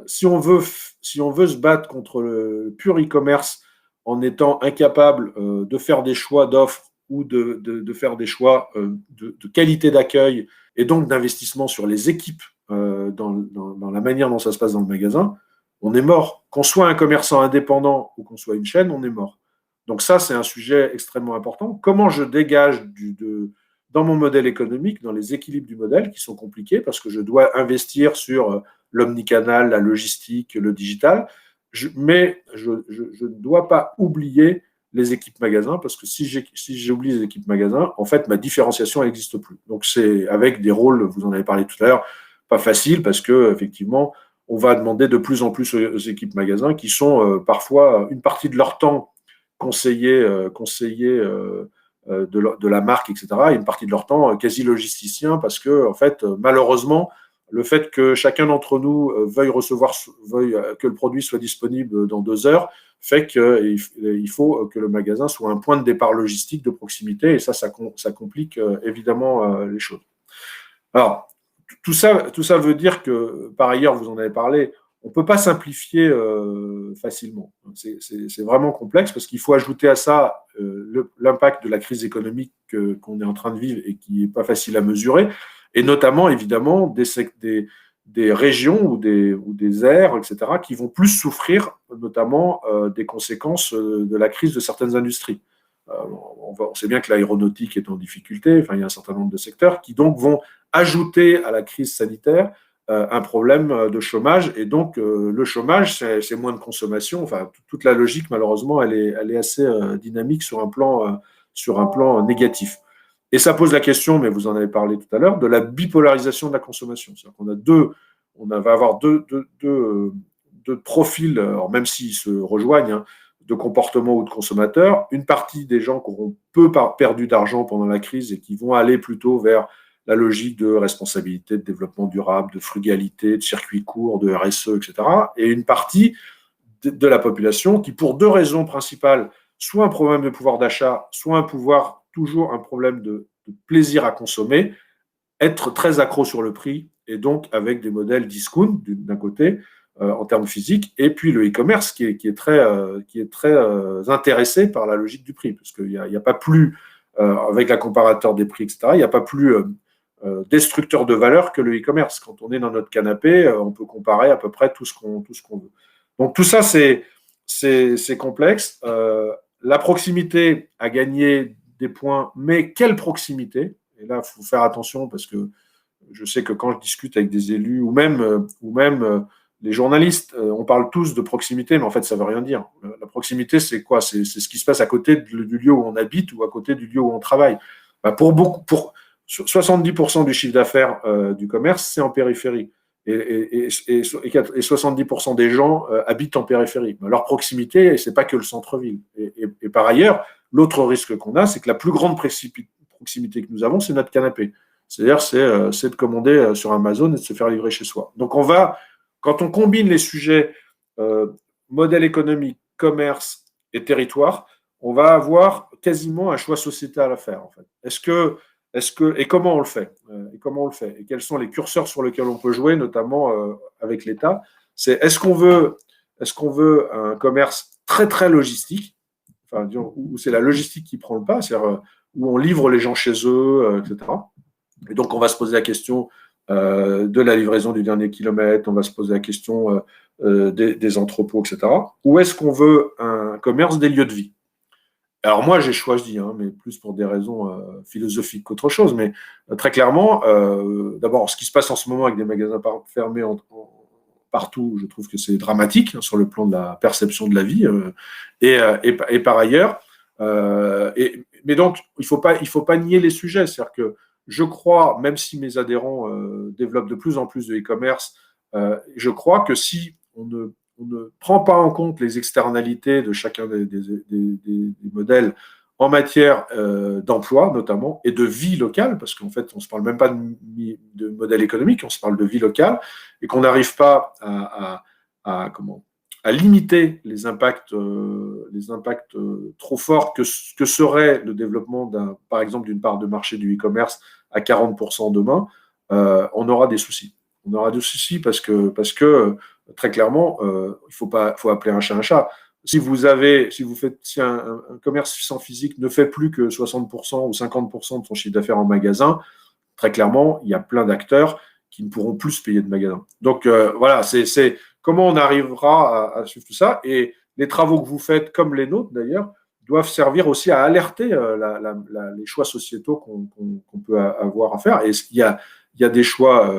Si on veut se battre contre le pur e-commerce en étant incapable de faire des choix d'offres ou de faire des choix de qualité d'accueil et donc d'investissement sur les équipes dans la manière dont ça se passe dans le magasin, on est mort. Qu'on soit un commerçant indépendant ou qu'on soit une chaîne, on est mort. Donc ça, c'est un sujet extrêmement important. Comment je dégage dans mon modèle économique, dans les équilibres du modèle qui sont compliqués parce que je dois investir sur l'omnicanal, la logistique, le digital, mais je ne dois pas oublier les équipes magasins parce que si j'oublie les équipes magasins, en fait, ma différenciation n'existe plus. Donc c'est avec des rôles, vous en avez parlé tout à l'heure, pas facile parce que effectivement, on va demander de plus en plus aux équipes magasins qui sont parfois une partie de leur temps conseillers de la marque, etc., et une partie de leur temps quasi logisticiens parce que, en fait, malheureusement, le fait que chacun d'entre nous veuille que le produit soit disponible dans 2 heures fait qu'il faut que le magasin soit un point de départ logistique de proximité et ça complique évidemment les choses. Alors, tout ça veut dire que, par ailleurs, vous en avez parlé, on ne peut pas simplifier facilement. C'est vraiment complexe parce qu'il faut ajouter à ça l'impact de la crise économique qu'on est en train de vivre et qui n'est pas facile à mesurer, et notamment, évidemment, des régions ou des aires, etc., qui vont plus souffrir, notamment des conséquences de la crise de certaines industries. On sait bien que l'aéronautique est en difficulté, enfin, il y a un certain nombre de secteurs qui donc vont ajouter à la crise sanitaire un problème de chômage, et donc le chômage, c'est moins de consommation. Enfin, toute la logique, malheureusement, elle est assez dynamique sur un plan négatif. Et ça pose la question, mais vous en avez parlé tout à l'heure, de la bipolarisation de la consommation. C'est-à-dire qu'on va avoir deux profils, alors même s'ils se rejoignent, hein, de comportement ou de consommateurs. Une partie des gens qui auront peu perdu d'argent pendant la crise et qui vont aller plutôt vers la logique de responsabilité, de développement durable, de frugalité, de circuit court, de RSE, etc. Et une partie de la population qui, pour 2 raisons principales, soit un problème de pouvoir d'achat, soit toujours un problème de plaisir à consommer, être très accro sur le prix, et donc avec des modèles discount d'un côté, en termes physiques, et puis le e-commerce qui est très intéressé par la logique du prix, parce qu'il n'y a pas plus, avec la comparateur des prix, etc., il n'y a pas plus destructeur de valeur que le e-commerce. Quand on est dans notre canapé, on peut comparer à peu près tout ce qu'on veut. Donc tout ça, c'est complexe. La proximité a gagné des points, mais quelle proximité? Et là, il faut faire attention parce que je sais que quand je discute avec des élus ou même les journalistes, on parle tous de proximité, mais en fait, ça ne veut rien dire. La proximité, c'est quoi? C'est ce qui se passe à côté du lieu où on habite ou à côté du lieu où on travaille. Pour 70% du chiffre d'affaires du commerce, c'est en périphérie. Et 70% des gens habitent en périphérie. Mais leur proximité, ce n'est pas que le centre-ville. Et par ailleurs, l'autre risque qu'on a, c'est que la plus grande proximité que nous avons, c'est notre canapé. C'est-à-dire, c'est de commander sur Amazon et de se faire livrer chez soi. Donc, on va quand on combine les sujets modèle économique, commerce et territoire, on va avoir quasiment un choix sociétal à faire, en fait. Et comment on le fait et quels sont les curseurs sur lesquels on peut jouer, notamment avec l'État. C'est est-ce qu'on veut un commerce très très logistique, enfin, disons, où c'est la logistique qui prend le pas, c'est-à-dire où on livre les gens chez eux, etc. Et donc on va se poser la question de la livraison du dernier kilomètre, on va se poser la question des entrepôts, etc. Ou est-ce qu'on veut un commerce des lieux de vie? Alors moi, j'ai choisi, mais plus pour des raisons philosophiques qu'autre chose, mais très clairement, d'abord, ce qui se passe en ce moment avec des magasins fermés partout, je trouve que c'est dramatique sur le plan de la perception de la vie. Et par ailleurs, mais donc, il faut pas nier les sujets. C'est-à-dire que je crois, même si mes adhérents développent de plus en plus de e-commerce, je crois que si on ne prend pas en compte les externalités de chacun des modèles en matière d'emploi, notamment, et de vie locale, parce qu'en fait, on ne se parle même pas de modèle économique, on se parle de vie locale, et qu'on n'arrive pas à limiter les impacts trop forts que serait le développement, par exemple, d'une part de marché du e-commerce à 40% demain, on aura des soucis. On aura des soucis parce que très clairement, il faut appeler un chat un chat. Si un commerce sans physique ne fait plus que 60% ou 50% de son chiffre d'affaires en magasin, très clairement, il y a plein d'acteurs qui ne pourront plus se payer de magasin. Donc voilà, c'est comment on arrivera à suivre tout ça. Et les travaux que vous faites, comme les nôtres d'ailleurs, doivent servir aussi à alerter les choix sociétaux qu'on peut avoir à faire. Et il y a des choix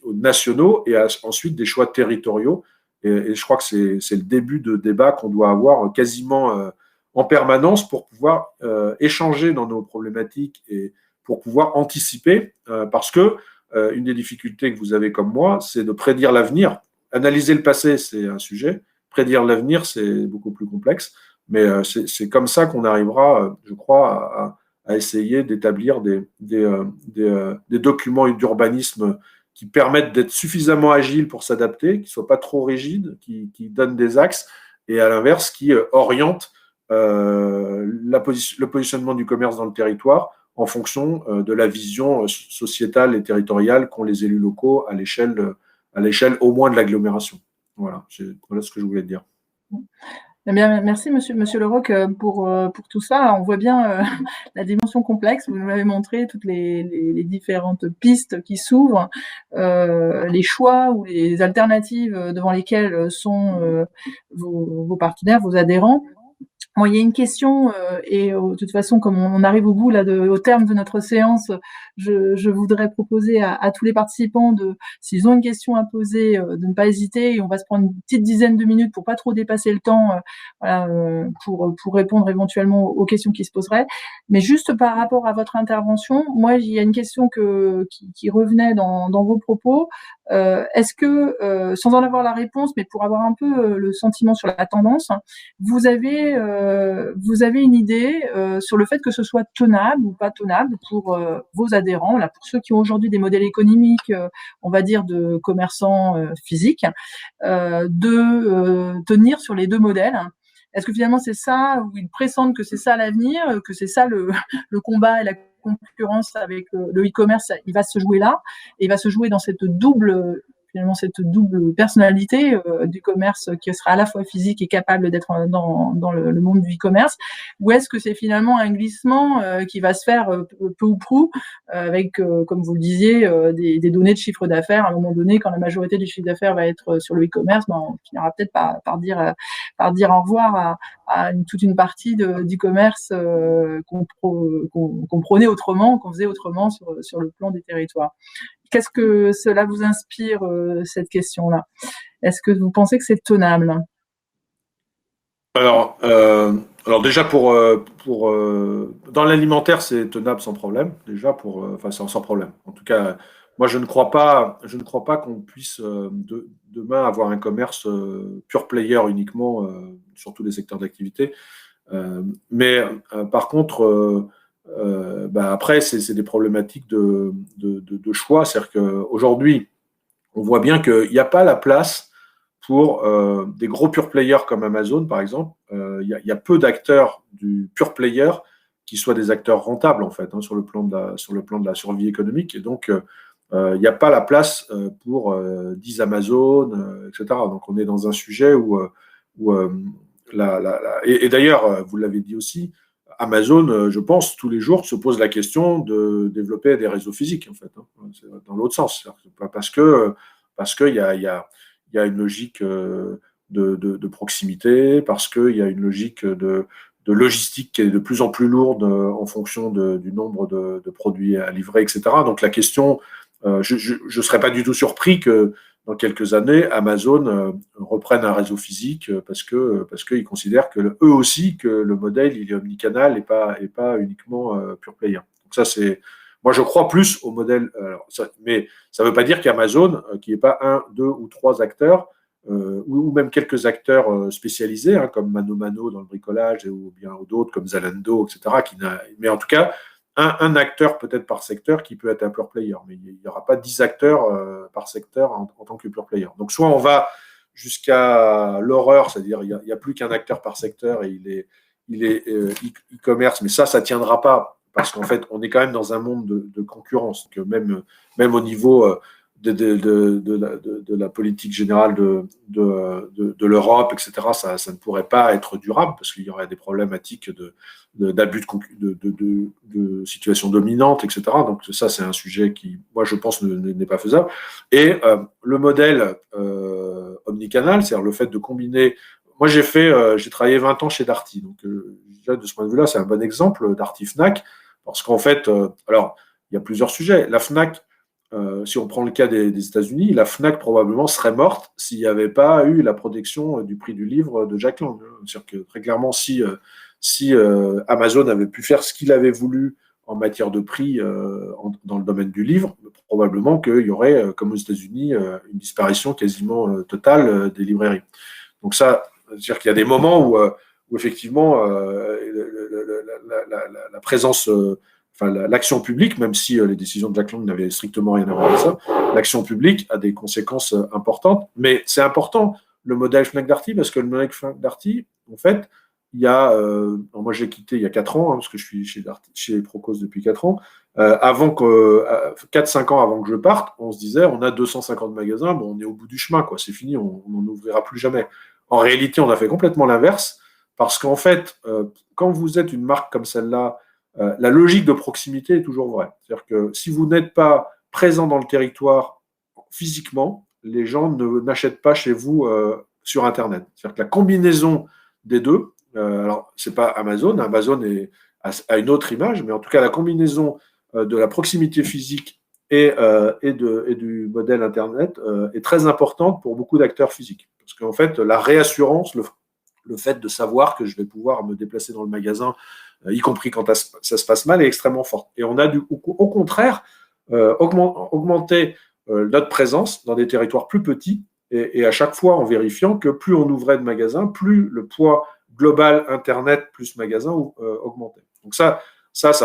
nationaux et ensuite des choix territoriaux. Et je crois que c'est le début de débat qu'on doit avoir quasiment en permanence pour pouvoir échanger dans nos problématiques et pour pouvoir anticiper. Parce que une des difficultés que vous avez comme moi, c'est de prédire l'avenir. Analyser le passé, c'est un sujet. Prédire l'avenir, c'est beaucoup plus complexe. Mais c'est comme ça qu'on arrivera, je crois, à essayer d'établir des documents d'urbanisme qui permettent d'être suffisamment agiles pour s'adapter, qui ne soient pas trop rigides, qui donnent des axes, et à l'inverse, qui orientent le positionnement du commerce dans le territoire en fonction de la vision sociétale et territoriale qu'ont les élus locaux à l'échelle au moins de l'agglomération. Voilà ce que je voulais dire. Eh bien, merci Monsieur Leroc pour tout ça. On voit bien la dimension complexe. Vous nous l'avez montré, toutes les différentes pistes qui s'ouvrent, les choix ou les alternatives devant lesquelles sont vos partenaires, vos adhérents. Bon, il y a une question, et de toute façon, comme on arrive au bout là, au terme de notre séance, je voudrais proposer à tous les participants s'ils ont une question à poser, de ne pas hésiter. Et on va se prendre une petite dizaine de minutes pour pas trop dépasser le temps, pour répondre éventuellement aux questions qui se poseraient. Mais juste par rapport à votre intervention, moi, il y a une question qui revenait dans vos propos. Est-ce que, sans en avoir la réponse, mais pour avoir un peu le sentiment sur la tendance, vous avez une idée sur le fait que ce soit tenable ou pas tenable pour vos adhérents, là, pour ceux qui ont aujourd'hui des modèles économiques, on va dire de commerçants physiques, de tenir sur les deux modèles? Est-ce que finalement c'est ça, ou ils pressentent que c'est ça l'avenir, que c'est ça le combat et la concurrence avec le e-commerce, il va se jouer là, et il va se jouer dans cette double personnalité du commerce qui sera à la fois physique et capable d'être dans le monde du e-commerce, ou est-ce que c'est finalement un glissement qui va se faire peu ou prou avec, comme vous le disiez, des données de chiffre d'affaires à un moment donné, quand la majorité du chiffre d'affaires va être sur le e-commerce, on finira peut-être par dire au revoir à toute une partie du commerce qu'on prônait autrement, qu'on faisait autrement sur le plan des territoires. Qu'est-ce que cela vous inspire, cette question-là? Est-ce que vous pensez que c'est tenable? Alors déjà dans l'alimentaire, c'est tenable sans problème. Déjà sans problème. En tout cas, moi je ne crois pas qu'on puisse demain avoir un commerce pure player uniquement sur tous les secteurs d'activité. Mais par contre, après c'est des problématiques de choix. C'est-à-dire qu'aujourd'hui, on voit bien qu'il n'y a pas la place pour des gros pure players comme Amazon, par exemple. Il y a peu d'acteurs du pure player qui soient des acteurs rentables, en fait, sur le plan de la survie économique. Et donc, il n'y a pas la place pour 10 Amazon, etc. Donc, on est dans un sujet où et d'ailleurs, vous l'avez dit aussi, Amazon, je pense, tous les jours se pose la question de développer des réseaux physiques, en fait, c'est dans l'autre sens. Parce qu'il y a une logique de proximité, parce qu'il y a une logique de logistique qui est de plus en plus lourde en fonction du nombre de produits à livrer, etc. Donc la question, je ne serais pas du tout surpris que dans quelques années, Amazon reprenne un réseau physique parce qu'ils considèrent eux aussi que le modèle il est omnicanal et pas uniquement pure player. Donc ça c'est, moi je crois plus au modèle, mais ça ne veut pas dire qu'Amazon, qui n'est pas un, deux ou trois acteurs, ou même quelques acteurs spécialisés, comme Mano Mano dans le bricolage ou bien d'autres comme Zalando, etc. Mais en tout cas, un acteur peut-être par secteur qui peut être un pure player, mais il n'y aura pas 10 acteurs par secteur en tant que pure player. Donc soit on va jusqu'à l'horreur, c'est-à-dire il n'y a plus qu'un acteur par secteur et il est e-commerce, mais ça ne tiendra pas parce qu'en fait on est quand même dans un monde de concurrence, que même au niveau de la politique générale de l'Europe, etc., ça ne pourrait pas être durable parce qu'il y aurait des problématiques d'abus de situation dominante, etc. Donc ça, c'est un sujet qui, moi, je pense, n'est pas faisable. Et le modèle omnicanal, c'est-à-dire le fait de combiner... Moi, j'ai travaillé 20 ans chez Darty. Donc, de ce point de vue-là, c'est un bon exemple, Darty Fnac, parce qu'en fait, alors, il y a plusieurs sujets. La Fnac, si on prend le cas des États-Unis, la Fnac probablement serait morte s'il n'y avait pas eu la protection du prix du livre de Jack Lang. C'est-à-dire que très clairement, si Amazon avait pu faire ce qu'il avait voulu en matière de prix dans le domaine du livre, probablement qu'il y aurait, comme aux États-Unis, une disparition quasiment totale des librairies. Donc ça, c'est-à-dire qu'il y a des moments où effectivement la présence l'action publique, même si les décisions de Jack Lang n'avaient strictement rien à voir avec ça, l'action publique a des conséquences importantes. Mais c'est important, le modèle Fnac Darty, parce que le modèle Fnac Darty, en fait, il y a... moi, j'ai quitté il y a 4 ans, parce que je suis chez Procos depuis 4 ans. 4-5 ans avant que je parte, on se disait, on a 250 magasins, bon, on est au bout du chemin, quoi, c'est fini, on n'en ouvrira plus jamais. En réalité, on a fait complètement l'inverse, parce qu'en fait, quand vous êtes une marque comme celle-là, la logique de proximité est toujours vraie. C'est-à-dire que si vous n'êtes pas présent dans le territoire physiquement, les gens n'achètent pas chez vous sur Internet. C'est-à-dire que la combinaison des deux, alors c'est pas Amazon a une autre image, mais en tout cas la combinaison de la proximité physique et du modèle Internet est très importante pour beaucoup d'acteurs physiques. Parce qu'en fait, la réassurance, le fait de savoir que je vais pouvoir me déplacer dans le magasin, y compris quand ça se passe mal, est extrêmement forte. Et on a au contraire augmenté notre présence dans des territoires plus petits et à chaque fois en vérifiant que plus on ouvrait de magasins, plus le poids global Internet plus magasin augmentait. Donc ça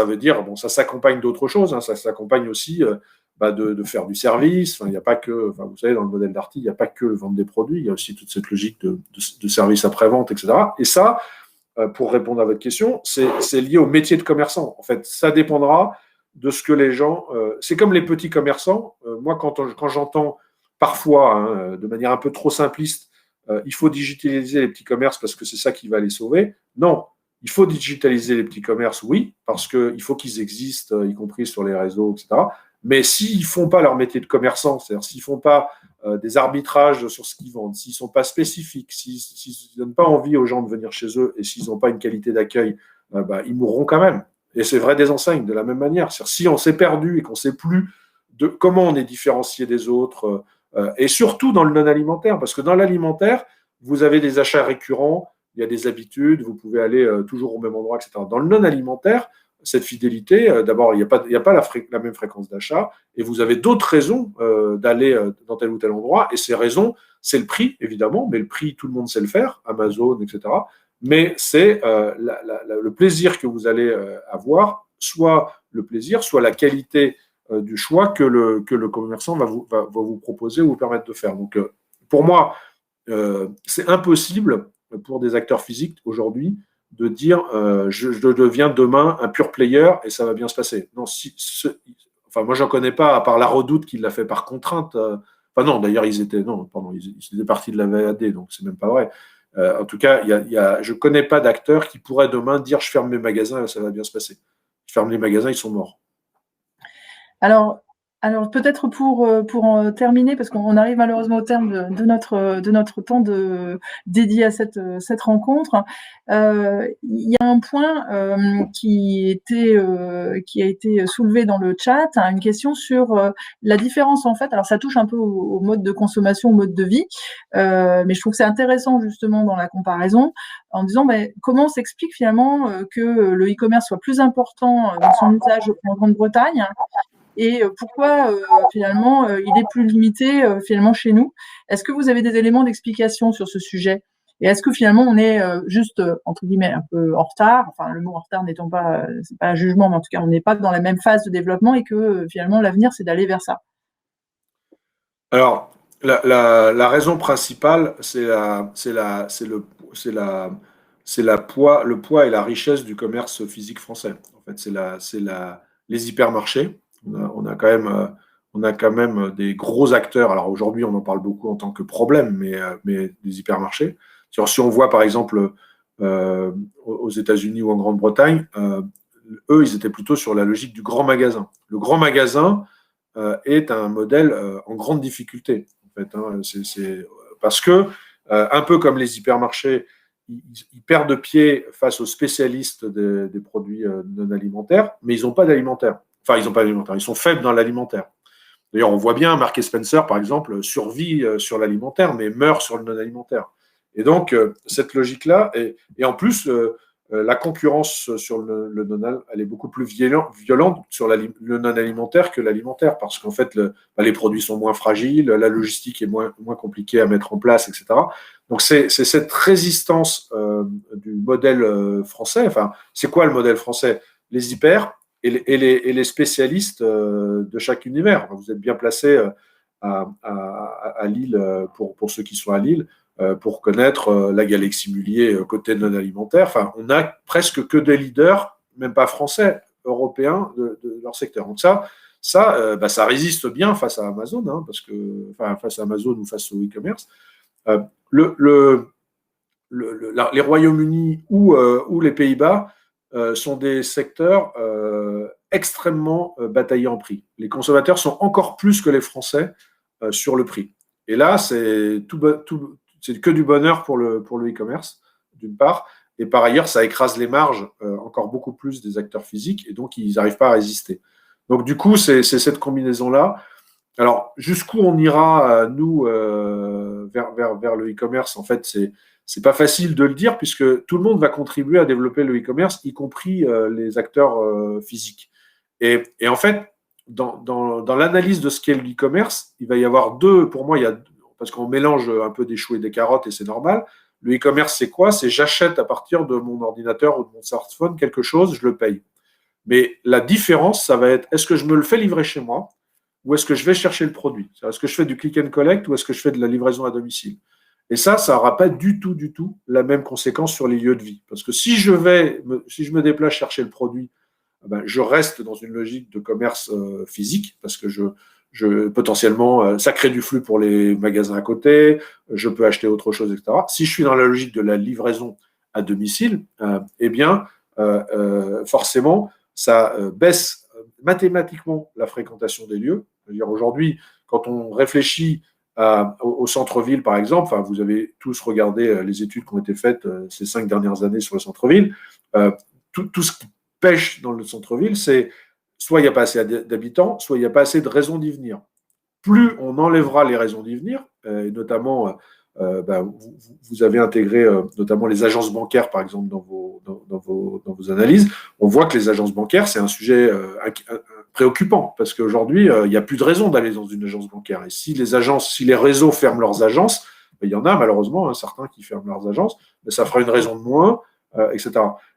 veut dire, bon, ça s'accompagne d'autres choses, ça s'accompagne aussi de faire du service. Il n'y a pas que, vous savez, dans le modèle Darty, il n'y a pas que le vendre des produits, il y a aussi toute cette logique de service après-vente, etc. Et ça, pour répondre à votre question, c'est lié au métier de commerçant. En fait, ça dépendra de ce que les gens... c'est comme les petits commerçants. Moi, quand j'entends parfois, de manière un peu trop simpliste, il faut digitaliser les petits commerces parce que c'est ça qui va les sauver. Non, il faut digitaliser les petits commerces, oui, parce qu'il faut qu'ils existent, y compris sur les réseaux, etc. Mais s'ils ne font pas leur métier de commerçant, c'est-à-dire s'ils ne font pas des arbitrages sur ce qu'ils vendent, s'ils ne sont pas spécifiques, s'ils ne donnent pas envie aux gens de venir chez eux et s'ils n'ont pas une qualité d'accueil, ils mourront quand même. Et c'est vrai des enseignes, de la même manière. C'est-à-dire si on s'est perdu et qu'on ne sait plus de comment on est différencié des autres, et surtout dans le non-alimentaire, parce que dans l'alimentaire, vous avez des achats récurrents, il y a des habitudes, vous pouvez aller toujours au même endroit, etc. Dans le non-alimentaire, cette fidélité, d'abord, il n'y a pas la même fréquence d'achat, et vous avez d'autres raisons d'aller dans tel ou tel endroit, et ces raisons, c'est le prix, évidemment, mais le prix, tout le monde sait le faire, Amazon, etc. Mais c'est le plaisir que vous allez avoir, soit le plaisir, soit la qualité du choix que le commerçant va vous proposer ou vous permettre de faire. Donc, pour moi, c'est impossible pour des acteurs physiques aujourd'hui de dire je deviens demain un pure player et ça va bien se passer. Non, enfin, moi, je n'en connais pas, à part la Redoute qui l'a fait par contrainte. Enfin, non, d'ailleurs, ils étaient partis de la VAD, donc c'est même pas vrai. En tout cas, je ne connais pas d'acteurs qui pourraient demain dire je ferme mes magasins et ça va bien se passer. Je ferme les magasins, ils sont morts. Alors peut-être pour en terminer, parce qu'on arrive malheureusement au terme de notre temps dédié à cette rencontre, il y a un point qui a été soulevé dans le chat, hein, une question sur la différence en fait. Alors ça touche un peu au mode de consommation, au mode de vie, mais je trouve que c'est intéressant justement dans la comparaison, en disant comment s'explique finalement que le e-commerce soit plus important dans son usage en Grande-Bretagne, et pourquoi finalement il est plus limité finalement chez nous. Est-ce que vous avez des éléments d'explication sur ce sujet? Et est-ce que finalement on est juste entre guillemets un peu en retard, enfin le mot en retard n'étant pas, c'est pas un jugement, mais en tout cas on n'est pas dans la même phase de développement et que finalement l'avenir c'est d'aller vers ça? Alors, la raison principale, c'est le poids et la richesse du commerce physique français. En fait, les hypermarchés. On a quand même des gros acteurs. Alors aujourd'hui, on en parle beaucoup en tant que problème, mais des hypermarchés. Si on voit par exemple aux États-Unis ou en Grande-Bretagne, eux, ils étaient plutôt sur la logique du grand magasin. Le grand magasin est un modèle en grande difficulté. En fait, hein. C'est parce que, un peu comme les hypermarchés, ils perdent de pied face aux spécialistes des produits non alimentaires, mais ils n'ont pas d'alimentaire. Enfin, ils n'ont pas d'alimentaire, ils sont faibles dans l'alimentaire. D'ailleurs, on voit bien, Mark & Spencer, par exemple, survit sur l'alimentaire, mais meurt sur le non-alimentaire. Et donc, cette logique-là, et en plus, la concurrence sur le non-al, elle est beaucoup plus violente sur le non-alimentaire que l'alimentaire, parce qu'en fait, les produits sont moins fragiles, la logistique est moins compliquée à mettre en place, etc. Donc, c'est cette résistance du modèle français. Enfin, c'est quoi le modèle français? Les hyper et les spécialistes de chaque univers. Vous êtes bien placé à Lille, pour ceux qui sont à Lille, pour connaître la Galaxie Mullier côté non alimentaire. Enfin, on n'a presque que des leaders, même pas français, européens de leur secteur. Donc ça résiste bien face à Amazon, hein, face à Amazon ou face au e-commerce. Les Royaumes-Unis ou les Pays-Bas sont des secteurs extrêmement bataillés en prix. Les consommateurs sont encore plus que les Français sur le prix. Et là, c'est que du bonheur pour le e-commerce, d'une part, et par ailleurs, ça écrase les marges encore beaucoup plus des acteurs physiques, et donc ils n'arrivent pas à résister. Donc du coup, c'est cette combinaison-là. Alors, jusqu'où on ira, nous, vers le e-commerce, en fait, c'est pas facile de le dire, puisque tout le monde va contribuer à développer le e-commerce, y compris les acteurs physiques. Et en fait, dans l'analyse de ce qu'est le e-commerce, il va y avoir pour moi, parce qu'on mélange un peu des choux et des carottes, et c'est normal. Le e-commerce, c'est quoi? C'est j'achète à partir de mon ordinateur ou de mon smartphone quelque chose, je le paye. Mais la différence, ça va être, est-ce que je me le fais livrer chez moi ou est-ce que je vais chercher le produit? Est-ce que je fais du click and collect ou est-ce que je fais de la livraison à domicile? Et ça n'aura pas du tout la même conséquence sur les lieux de vie. Parce que si je me déplace chercher le produit, je reste dans une logique de commerce physique, parce que potentiellement, ça crée du flux pour les magasins à côté, je peux acheter autre chose, etc. Si je suis dans la logique de la livraison à domicile, forcément, ça baisse mathématiquement la fréquentation des lieux. C'est-à-dire aujourd'hui, quand on réfléchit au centre-ville, par exemple, vous avez tous regardé les études qui ont été faites ces 5 dernières années sur le centre-ville, tout ce qui pêche dans le centre-ville, c'est soit il n'y a pas assez d'habitants, soit il n'y a pas assez de raisons d'y venir. Plus on enlèvera les raisons d'y venir, et notamment, vous avez intégré notamment les agences bancaires, par exemple, dans vos analyses, on voit que les agences bancaires, c'est un sujet préoccupant, parce qu'aujourd'hui, il n'y a plus de raison d'aller dans une agence bancaire. Et si les réseaux ferment leurs agences, il y en a malheureusement certains qui ferment leurs agences, mais ça fera une raison de moins, etc.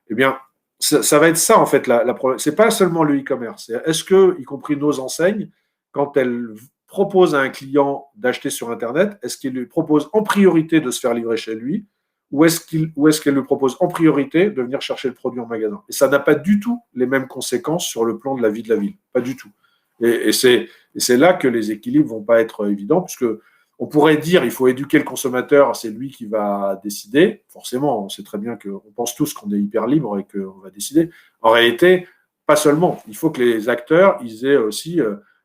Eh bien, ça va être ça, en fait, la problème. C'est pas seulement le e-commerce. Est-ce que, y compris nos enseignes, quand elles proposent à un client d'acheter sur Internet, est-ce qu'il lui propose en priorité de se faire livrer chez lui ou est-ce qu'elle lui propose en priorité de venir chercher le produit en magasin? Et ça n'a pas du tout les mêmes conséquences sur le plan de la vie de la ville. Pas du tout. Et c'est là que les équilibres vont pas être évidents, puisque on pourrait dire il faut éduquer le consommateur, c'est lui qui va décider. Forcément, on sait très bien qu'on pense tous qu'on est hyper libre et qu'on va décider. En réalité, pas seulement. Il faut que les acteurs, ils aient aussi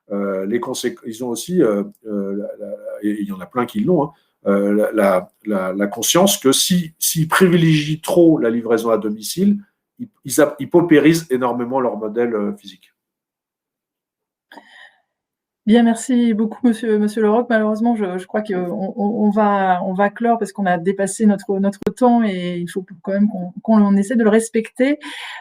les conséquences. Ils ont aussi, et il y en a plein qui l'ont, la conscience que s'ils privilégient trop la livraison à domicile, ils paupérisent énormément leur modèle physique. Bien, merci beaucoup, Monsieur Leroc. Malheureusement, je crois qu'on va clore parce qu'on a dépassé notre temps et il faut quand même qu'on essaie de le respecter.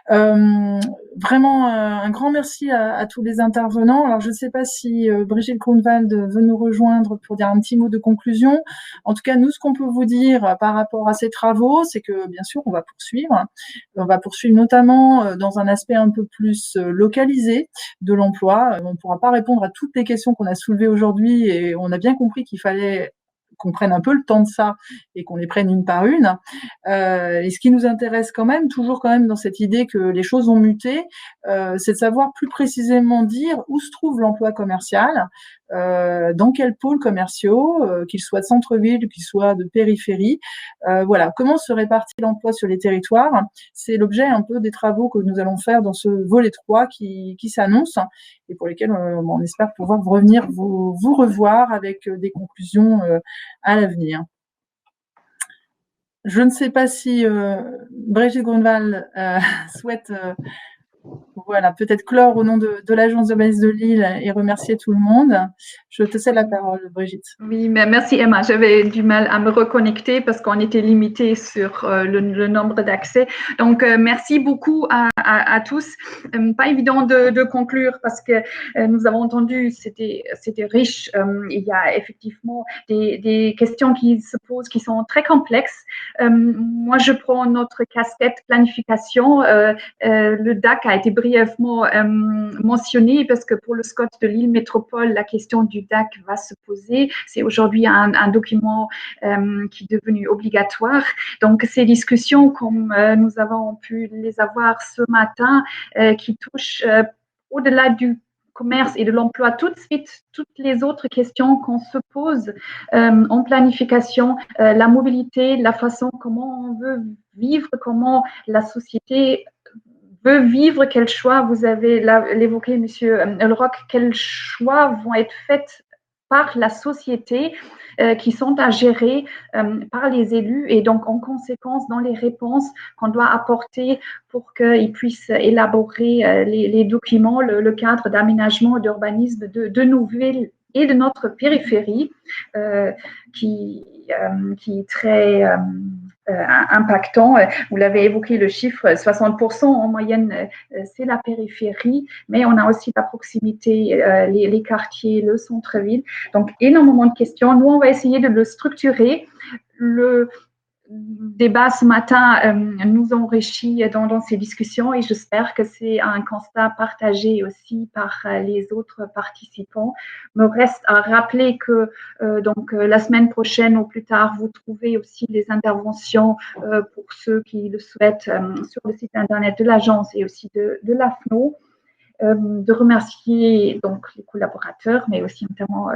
Vraiment, un grand merci à tous les intervenants. Alors, je ne sais pas si Brigitte Grunwald veut nous rejoindre pour dire un petit mot de conclusion. En tout cas, nous, ce qu'on peut vous dire par rapport à ces travaux, c'est que, bien sûr, on va poursuivre. On va poursuivre notamment dans un aspect un peu plus localisé de l'emploi. On ne pourra pas répondre à toutes les questions qu'on a soulevées aujourd'hui et on a bien compris qu'il fallait qu'on prenne un peu le temps de ça et qu'on les prenne une par une. Et ce qui nous intéresse toujours dans cette idée que les choses ont muté, c'est de savoir plus précisément dire où se trouve l'emploi commercial, dans quels pôles commerciaux, qu'ils soient de centre-ville, qu'ils soient de périphérie. Voilà, comment se répartit l'emploi sur les territoires. C'est l'objet un peu des travaux que nous allons faire dans ce volet 3 qui s'annonce et pour lesquels on espère pouvoir revenir vous revoir avec des conclusions à l'avenir. Je ne sais pas si Brigitte Grunwald souhaite peut-être clore au nom de l'Agence d'urbanisme de Lille et remercier tout le monde. Je te cède la parole, Brigitte. Oui, mais merci Emma. J'avais du mal à me reconnecter parce qu'on était limité sur le nombre d'accès. Donc, merci beaucoup à tous. Pas évident de conclure parce que nous avons entendu, c'était riche. Il y a effectivement des questions qui se posent qui sont très complexes. Moi, je prends notre casquette planification. Le DAC a été brièvement mentionné parce que pour le SCOT de Lille Métropole, la question du DAC va se poser. C'est aujourd'hui un document qui est devenu obligatoire. Donc, ces discussions, comme nous avons pu les avoir ce matin, qui touchent au-delà du commerce et de l'emploi, tout de suite, toutes les autres questions qu'on se pose en planification, la mobilité, la façon comment on veut vivre, comment la société veut vivre, quels choix, vous avez l'évoqué, Monsieur Leroc, quels choix vont être faits par la société qui sont à gérer par les élus et donc en conséquence dans les réponses qu'on doit apporter pour qu'ils puissent élaborer les documents, le cadre d'aménagement et d'urbanisme de nos villes et de notre périphérie qui est très impactant. Vous l'avez évoqué, le chiffre, 60% en moyenne, c'est la périphérie, mais on a aussi la proximité, les quartiers, le centre-ville. Donc, énormément de questions. Nous, on va essayer de le structurer. Le débat ce matin nous enrichit dans ces discussions et j'espère que c'est un constat partagé aussi par les autres participants. Il me reste à rappeler que la semaine prochaine ou plus tard, vous trouvez aussi les interventions pour ceux qui le souhaitent sur le site internet de l'agence et aussi de l'AFNO. De remercier donc les collaborateurs, mais aussi notamment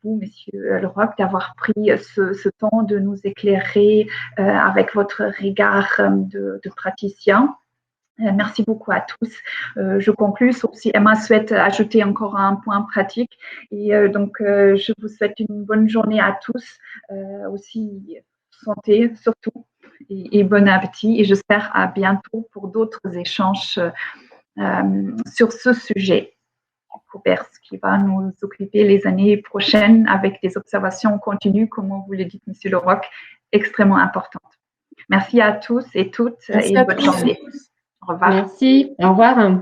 vous, Monsieur Leroc, d'avoir pris ce temps de nous éclairer avec votre regard de praticien. Merci beaucoup à tous. Je conclus, sauf si Emma souhaite ajouter encore un point pratique. Et je vous souhaite une bonne journée à tous, aussi santé surtout, et bon appétit. Et j'espère à bientôt pour d'autres échanges sur ce sujet qui va nous occuper les années prochaines avec des observations continues, comme vous le dites, Monsieur Leroc, extrêmement importantes. Merci à tous et toutes et bonne journée. Au revoir. Merci. Au revoir.